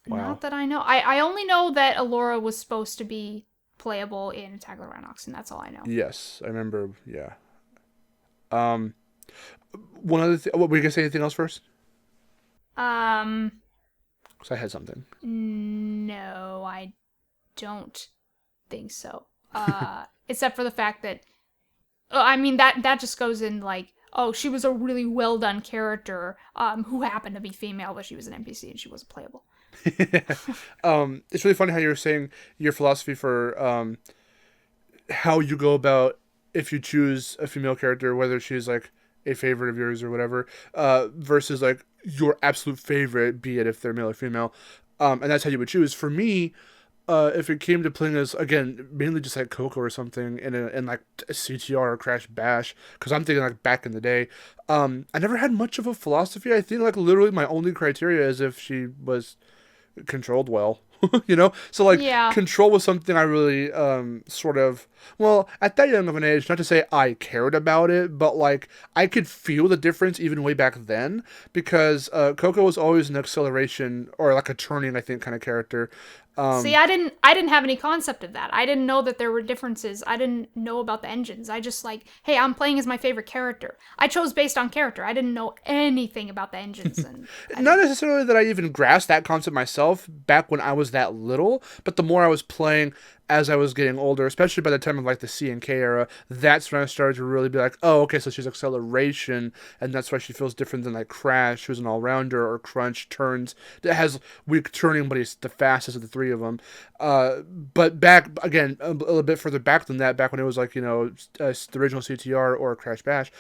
Speaker 2: Wow.
Speaker 1: Not that I know. I only know that Allura was supposed to be playable in Attack of the Rhinox, and that's all I know.
Speaker 2: Yes, I remember, yeah. One other thing, were you going to say anything else first? Because I had something.
Speaker 1: No, I don't think so. Except for the fact that, I mean, that just goes in like, oh, she was a really well done character, who happened to be female, but she was an NPC and she wasn't playable.
Speaker 2: It's really funny how you were saying your philosophy for how you go about if you choose a female character, whether she's like a favorite of yours or whatever, versus like your absolute favorite, be it if they're male or female, and that's how you would choose. For me, if it came to playing as, again, mainly just like Coco or something in like a CTR or Crash Bash, because I'm thinking like back in the day, I never had much of a philosophy. I think like literally my only criteria is if she was controlled well. You know, so like control was something I really sort of, well, at that young of an age, not to say I cared about it, but like I could feel the difference even way back then, because Coco was always an acceleration or like a turning, I think, kind of character.
Speaker 1: See, I didn't have any concept of that. I didn't know that there were differences. I didn't know about the engines. I just like, hey, I'm playing as my favorite character. I chose based on character. I didn't know anything about the engines. And
Speaker 2: not necessarily that I even grasped that concept myself back when I was that little, but the more I was playing as I was getting older, especially by the time of like the C and K era, that's when I started to really be like, oh, okay, so she's acceleration, and that's why she feels different than like Crash, who's an all-rounder, or Crunch turns, that has weak turning, but he's the fastest of the three of them. But back, again, a little bit further back than that, back when it was like, you know, the original CTR or Crash Bash,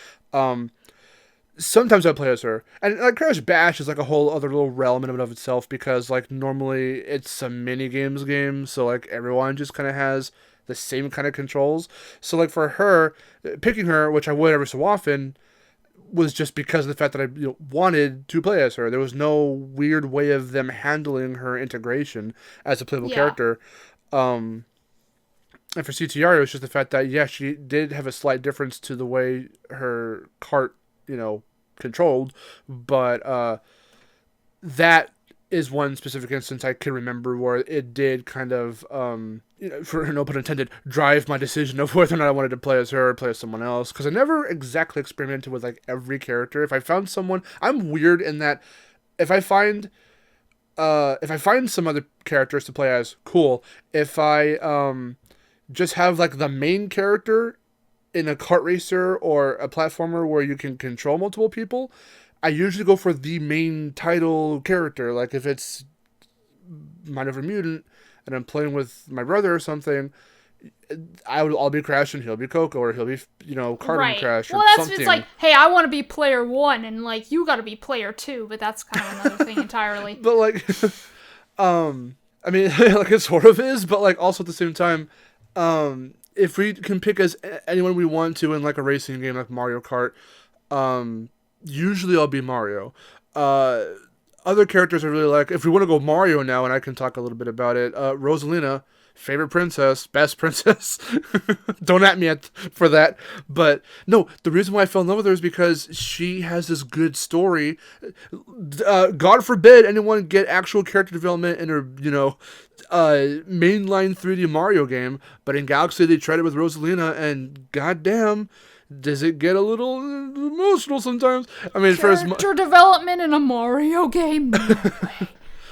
Speaker 2: sometimes I play as her, and like Crash Bash is like a whole other little realm in and of itself, because like normally it's a mini games game, so like everyone just kind of has the same kind of controls. So like for her, picking her, which I would every so often, was just because of the fact that I wanted to play as her. There was no weird way of them handling her integration as a playable character. And for CTR, it was just the fact that she did have a slight difference to the way her cart, controlled, but that is one specific instance I can remember where it did kind of, for no pun intended, drive my decision of whether or not I wanted to play as her or play as someone else, because I never exactly experimented with like every character. If I found someone, I'm weird in that if I find some other characters to play as, cool. If I just have like the main character in a kart racer or a platformer where you can control multiple people, I usually go for the main title character. Like if it's Mind Over Mutant and I'm playing with my brother or something, I'll be Crash and he'll be Coco, or he'll be Karting Crash or something.
Speaker 1: It's like, hey, I want to be player 1 and like you got to be player 2, but that's kind of another thing entirely.
Speaker 2: But like, I mean, like it sort of is, but like also at the same time, if we can pick as anyone we want to in like a racing game like Mario Kart, usually I'll be Mario. Other characters I really like, if we want to go Mario now, and I can talk a little bit about it, Rosalina, favorite princess, best princess. Don't at me for that. But no, the reason why I fell in love with her is because she has this good story. God forbid anyone get actual character development in her, mainline 3D Mario game. But in Galaxy, they tried it with Rosalina, and goddamn, does it get a little emotional sometimes? I mean,
Speaker 1: character development in a Mario game? No way.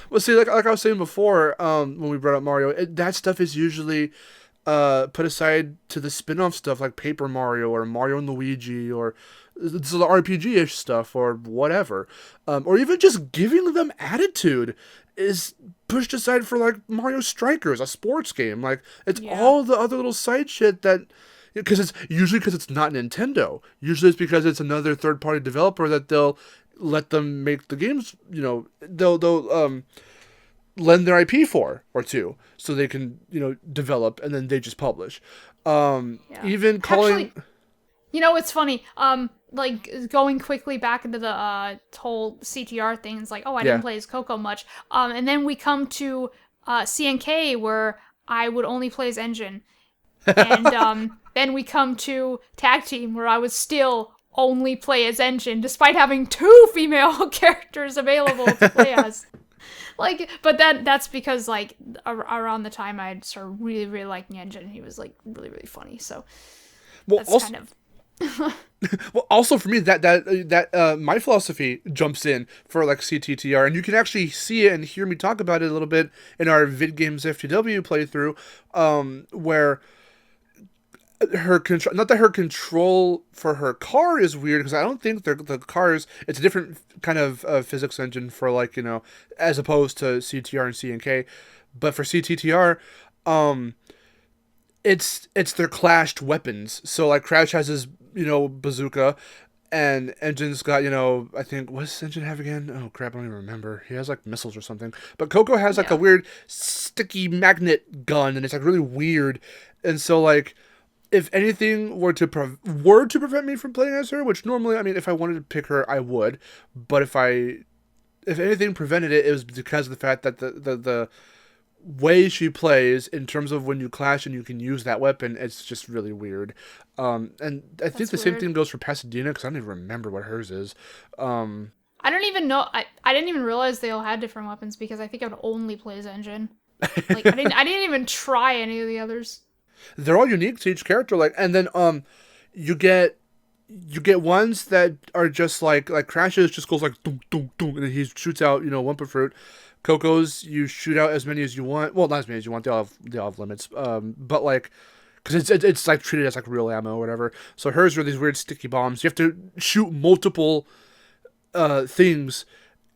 Speaker 2: Well, see, like I was saying before, when we brought up Mario, that stuff is usually put aside to the spin-off stuff like Paper Mario or Mario and Luigi, or the RPG-ish stuff or whatever. Or even just giving them attitude is pushed aside for like Mario Strikers, a sports game. Like, it's all the other little side shit that... Because it's not Nintendo. Usually it's because it's another third-party developer that they'll let them make the games, they'll lend their IP for or two, so they can, develop, and then they just publish. Even calling...
Speaker 1: Actually, it's funny, like, going quickly back into the whole CTR thing, it's like, I didn't play as Coco much, and then we come to CNK, where I would only play as Engine, and then we come to tag team, where I would still only play as Engine, despite having 2 female characters available to play as. Like, but that's because, like, around the time I started really, really liking Engine, he was, like, really, really funny, so that's also, kind of...
Speaker 2: Well, also for me, that my philosophy jumps in for, like, CTTR, and you can actually see it and hear me talk about it a little bit in our Vid Games FTW playthrough, where her control, not that her control for her car is weird, because I don't think the cars, it's a different kind of physics engine for, like, you know, as opposed to CTR and CNK, but for CTTR, it's their clashed weapons. So, like, Crash has his, you know, bazooka, and Engine's got, you know, I think, what does Engine have again? Oh crap, I don't even remember. He has, like, missiles or something. But Coco has, like, a weird sticky magnet gun, and it's, like, really weird. And so, like, if anything were to prevent me from playing as her, which normally, I mean, if I wanted to pick her, I would. But if anything prevented it, it was because of the fact that the way she plays, in terms of when you clash and you can use that weapon, it's just really weird. And I think the same thing goes for Pasadena, because I don't even remember what hers is.
Speaker 1: I don't even know. I didn't even realize they all had different weapons, because I think I would only play as Engine. Like, I didn't even try any of the others.
Speaker 2: They're all unique to each character, like, and then you get ones that are just like Crash's just goes like dunk dunk dunk, and then he shoots out, you know, Wumpa Fruit. Coco's, you shoot out as many as you want. Well, not as many as you want. They all have limits. But, like, because it's like treated as like real ammo or whatever. So hers are these weird sticky bombs. You have to shoot multiple things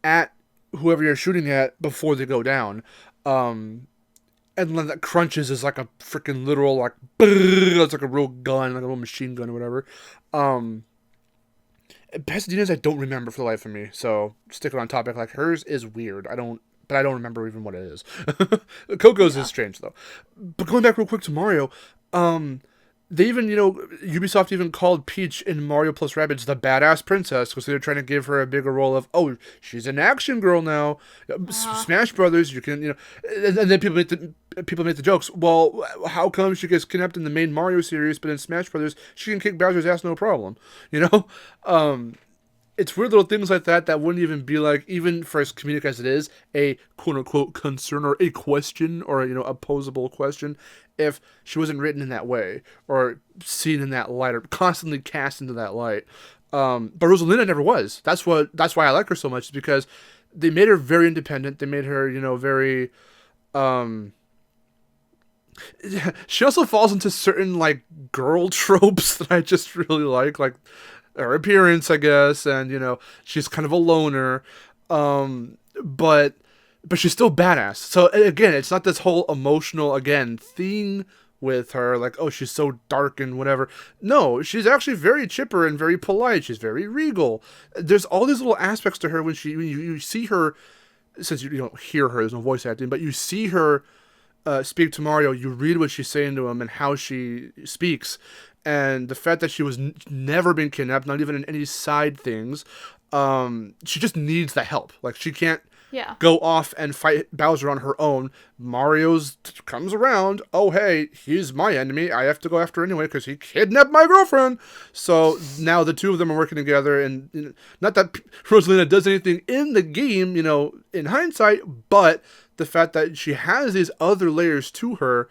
Speaker 2: at whoever you're shooting at before they go down. And then that crunches is like a freaking literal, like, it's like a real gun, like a little machine gun or whatever. Pasadena's I don't remember for the life of me, so sticking on topic, like, hers is weird. I don't remember even what it is. Coco's is strange, though. But going back real quick to Mario, they even, you know, Ubisoft even called Peach in Mario plus Rabbids the badass princess, because they were trying to give her a bigger role of, oh, she's an action girl now. Smash Brothers, you can, you know, and then people make the jokes. Well, how come she gets kidnapped in the main Mario series, but in Smash Brothers she can kick Bowser's ass no problem? You know, it's weird little things like that wouldn't even be, like, even for as comedic as it is, a quote unquote concern or a question, or, you know, a posable question, if she wasn't written in that way, or seen in that light, or constantly cast into that light. But Rosalina never was. That's why I like her so much, is because they made her very independent. They made her, you know, very, she also falls into certain, like, girl tropes that I just really like her appearance, I guess, and, you know, she's kind of a loner, but she's still badass. So, again, it's not this whole emotional, again, thing with her, like, oh, she's so dark and whatever. No, she's actually very chipper and very polite. She's very regal. There's all these little aspects to her when you see her, since you don't hear her, there's no voice acting, but you see her speak to Mario, you read what she's saying to him and how she speaks. And the fact that she was never been kidnapped, not even in any side things, she just needs the help. Like, she can't go off and fight Bowser on her own. Mario's comes around. Oh, hey, he's my enemy. I have to go after anyway because he kidnapped my girlfriend. So now the two of them are working together. And, you know, not that Rosalina does anything in the game, you know, in hindsight, but the fact that she has these other layers to her,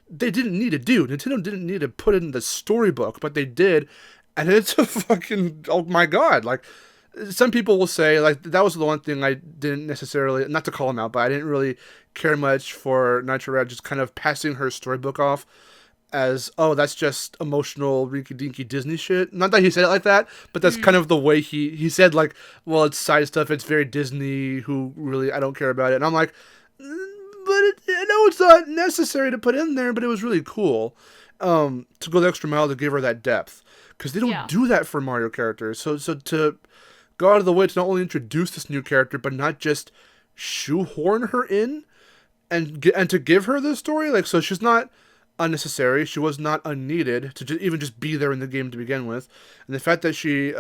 Speaker 2: they didn't need to do. Nintendo didn't need to put it in the storybook, but they did, and it's a fucking, oh my god, like, some people will say, like, that was the one thing I didn't necessarily, not to call him out, but I didn't really care much for Nitro Red just kind of passing her storybook off as, oh, that's just emotional, rinky-dinky Disney shit. Not that he said it like that, but that's kind of the way he said, like, well, it's side stuff, it's very Disney, who really, I don't care about it, and I'm like, but I know it's not necessary to put in there, but it was really cool to go the extra mile to give her that depth, because they don't do that for Mario characters. So to go out of the way to not only introduce this new character, but not just shoehorn her in and to give her the story, like, so she's not unnecessary, she was not unneeded to even just be there in the game to begin with, and the fact that she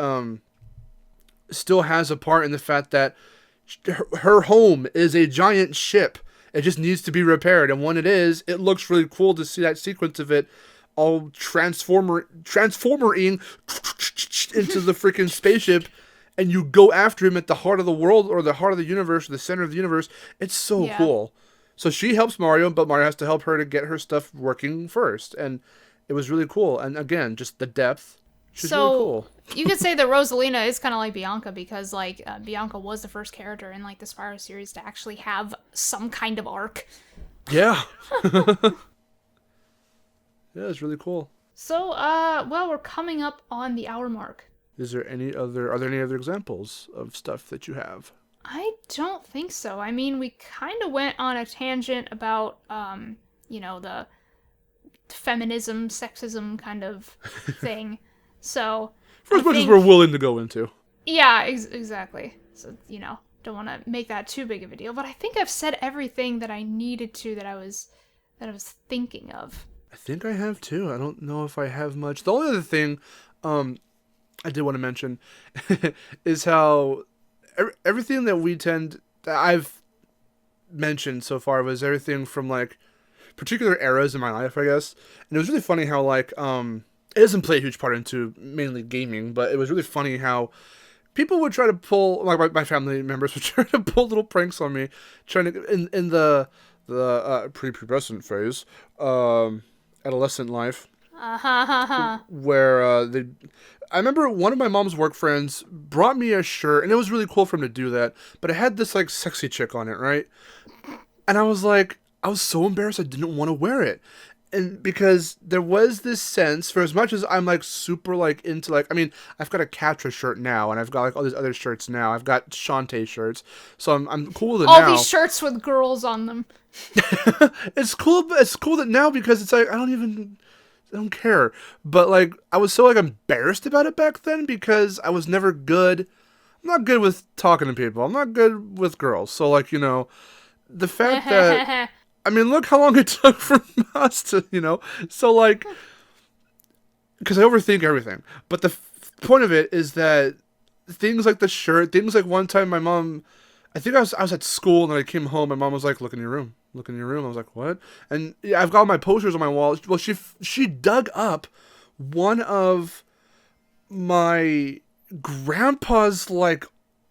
Speaker 2: still has a part in the fact that her home is a giant ship. It just needs to be repaired, and when it is, it looks really cool to see that sequence of it all transformering into the freaking spaceship, and you go after him at the heart of the world or the heart of the universe, or the center of the universe. It's so cool. So she helps Mario, but Mario has to help her to get her stuff working first. And it was really cool. And again, just the depth. She's really cool.
Speaker 1: You could say that Rosalina is kind of like Bianca because, like, Bianca was the first character in, like, the Spyro series to actually have some kind of arc.
Speaker 2: Yeah. Yeah, it's really cool.
Speaker 1: So, well, we're coming up on the hour mark.
Speaker 2: Are there any other examples of stuff that you have?
Speaker 1: I don't think so. I mean, we kind of went on a tangent about, the feminism, sexism kind of thing. So,
Speaker 2: for as much as we're willing to go into.
Speaker 1: Yeah, exactly. So, don't want to make that too big of a deal. But I think I've said everything that I needed to that I was thinking of.
Speaker 2: I think I have too. I don't know if I have much. The only other thing I did want to mention is how everything that I've mentioned so far was everything from, like, particular eras in my life, I guess. And it was really funny how, like, it doesn't play a huge part into mainly gaming, but it was really funny how people would try to pull, like, my family members would try to pull little pranks on me, trying to, in the pre-pubescent phase, adolescent life, where I remember one of my mom's work friends brought me a shirt, and it was really cool for him to do that, but it had this, like, sexy chick on it, right? And I was so embarrassed I didn't want to wear it. And because there was this sense, for as much as I'm, like, super, like, into, like, I mean, I've got a Catra shirt now, and I've got, like, all these other shirts now. I've got Shantae shirts, so I'm cool with it now.
Speaker 1: All these shirts with girls on them.
Speaker 2: It's cool that now, because it's like, I don't care. But, like, I was so, like, embarrassed about it back then because I was never good. I'm not good with talking to people. I'm not good with girls. So, like, the fact that, I mean, look how long it took for us to, so, like, because I overthink everything. But the point of it is that things like the shirt, things like one time my mom, I think I was at school and then I came home, my mom was like, look in your room. I was like, what? And yeah, I've got all my posters on my wall. Well, she dug up one of my grandpa's, like,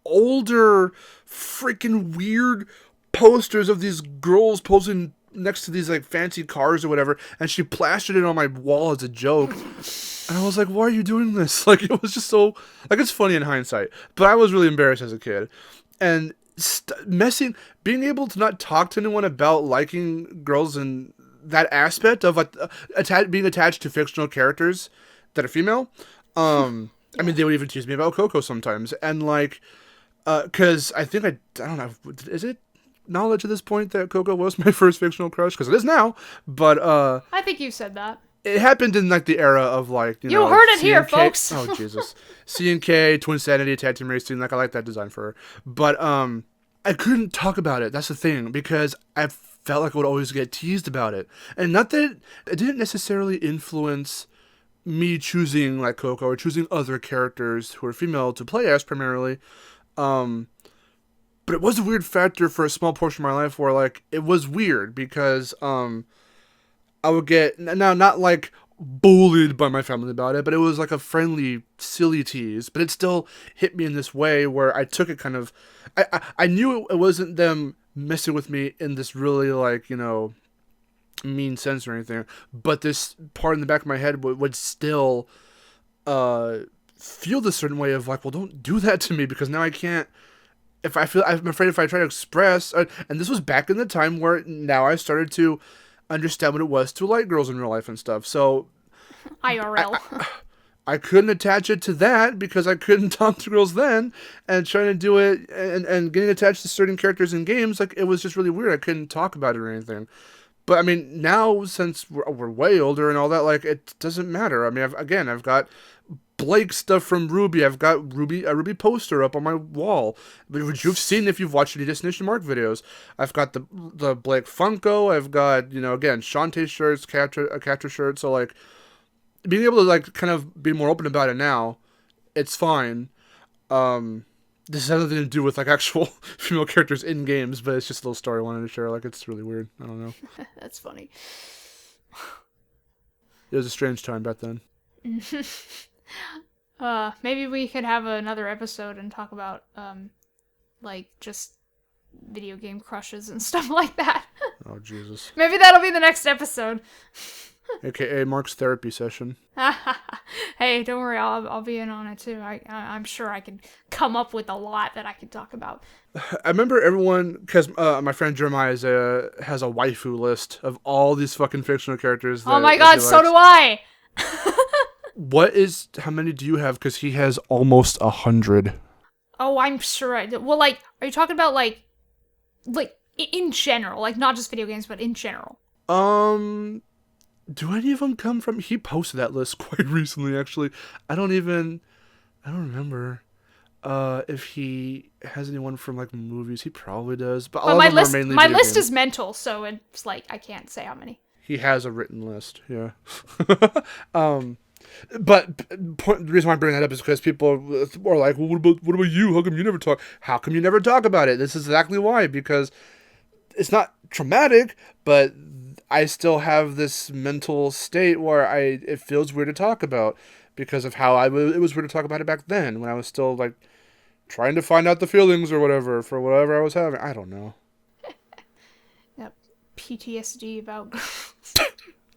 Speaker 2: older freaking weird posters of these girls posing next to these, like, fancy cars or whatever, and she plastered it on my wall as a joke. And I was like, why are you doing this? Like, it was just so, like, it's funny in hindsight, but I was really embarrassed as a kid. And being able to not talk to anyone about liking girls and that aspect of being attached to fictional characters that are female. I mean, they would even tease me about Coco sometimes. And, like, because I think I don't know, is it knowledge at this point that Coco was my first fictional crush? Because it is now, but
Speaker 1: I think you said that.
Speaker 2: It happened in, like, the era of, like,
Speaker 1: you heard it
Speaker 2: C&K.
Speaker 1: here, folks.
Speaker 2: Oh, Jesus. C&K, Twin Sanity, Tag Team Racing, like, I like that design for her. But I couldn't talk about it. That's the thing, because I felt like I would always get teased about it. And not that it didn't necessarily influence me choosing, like, Coco or choosing other characters who are female to play as primarily. But it was a weird factor for a small portion of my life where, like, it was weird because I would get, now, not, like, bullied by my family about it, but it was, like, a friendly, silly tease. But it still hit me in this way where I took it kind of, I knew it wasn't them messing with me in this really, like, mean sense or anything, but this part in the back of my head would still feel this certain way of, like, well, don't do that to me, because now I can't, I'm afraid if I try to express, and this was back in the time where now I started to understand what it was to like girls in real life and stuff, so
Speaker 1: IRL.
Speaker 2: I couldn't attach it to that because I couldn't talk to girls then, and trying to do it and getting attached to certain characters in games, like, it was just really weird. I couldn't talk about it or anything. But I mean, now, since we're way older and all that, like, it doesn't matter. I mean, I've got Blake stuff from Ruby. I've got a Ruby poster up on my wall, which you've seen if you've watched any DestinationMarc videos. I've got the Blake Funko. I've got, again, Shantae shirts, Catra shirts. So, like, being able to, like, kind of be more open about it now, it's fine. This has nothing to do with, like, actual female characters in games, but it's just a little story I wanted to share. Like, it's really weird. I don't know.
Speaker 1: That's funny.
Speaker 2: It was a strange time back then.
Speaker 1: Maybe we could have another episode and talk about, like, just video game crushes and stuff like that.
Speaker 2: Oh, Jesus.
Speaker 1: Maybe that'll be the next episode.
Speaker 2: AKA Mark's therapy session.
Speaker 1: Hey, don't worry, I'll be in on it too. I'm sure I can come up with a lot that I can talk about.
Speaker 2: I remember everyone, because my friend Jeremiah has a waifu list of all these fucking fictional characters.
Speaker 1: Oh my god, so do I!
Speaker 2: How many do you have? Because he has almost 100.
Speaker 1: Oh, I'm sure I do. Well, like, are you talking about, like, in general? Like, not just video games, but in general?
Speaker 2: Do any of them come from... He posted that list quite recently, actually. I don't remember if he has anyone from, like, movies. He probably does. But all of them are mainly
Speaker 1: my
Speaker 2: video
Speaker 1: list
Speaker 2: games.
Speaker 1: is mental, so it's like, I can't say how many.
Speaker 2: He has a written list, yeah. But the reason why I'm bringing that up is because people are like, well, what about you? How come you never talk? How come you never talk about it? This is exactly why. Because it's not traumatic, but I still have this mental state where it feels weird to talk about because of how it was weird to talk about it back then when I was still, like, trying to find out the feelings or whatever for whatever I was having. I don't know.
Speaker 1: Yep. PTSD about girls.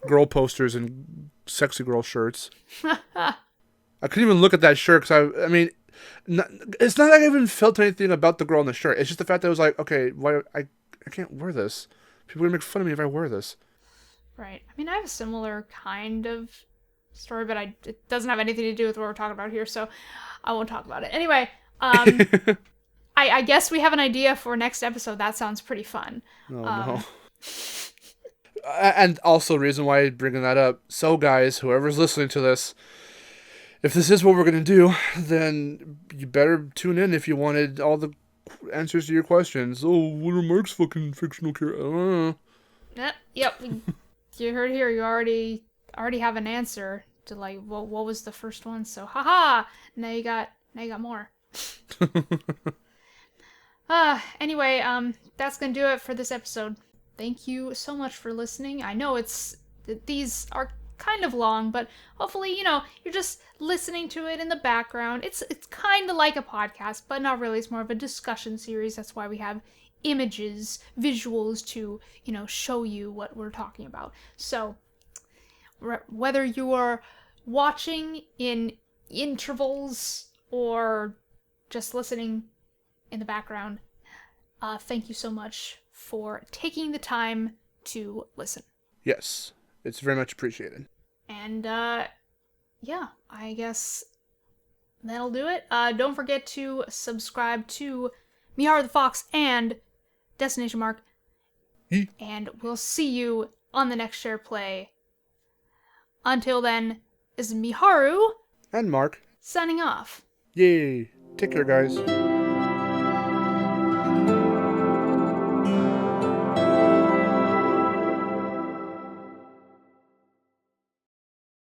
Speaker 2: Girl posters and sexy girl shirts. I couldn't even look at that shirt because I mean, it's not like I even felt anything about the girl in the shirt. It's just the fact that I was like, okay, why I can't wear this. People are gonna make fun of me if I wear this. Right.
Speaker 1: I mean, I have a similar kind of story, but it doesn't have anything to do with what we're talking about here, so I won't talk about it. Anyway, I guess we have an idea for next episode. That sounds pretty fun.
Speaker 2: Oh, no. And also, reason why I'm bringing that up. So, guys, whoever's listening to this, if this is what we're going to do, then you better tune in if you wanted all the answers to your questions. Oh, what are Mark's fucking fictional characters?
Speaker 1: Yep. You heard here. You already have an answer to, like, what was the first one? So, haha! Now you got more. Anyway, that's gonna do it for this episode. Thank you so much for listening. I know these are kind of long, but hopefully, you're just listening to it in the background. It's kind of like a podcast, but not really. It's more of a discussion series. That's why we have images, visuals to, show you what we're talking about. So, whether you are watching in intervals or just listening in the background, thank you so much for taking the time to listen.
Speaker 2: Yes, it's very much appreciated.
Speaker 1: And, yeah, I guess that'll do it. Don't forget to subscribe to Miharu the Fox and DestinationMarc. And we'll see you on the next SharePlay. Until then, this is Miharu
Speaker 2: and Mark
Speaker 1: signing off.
Speaker 2: Yay. Take care, guys.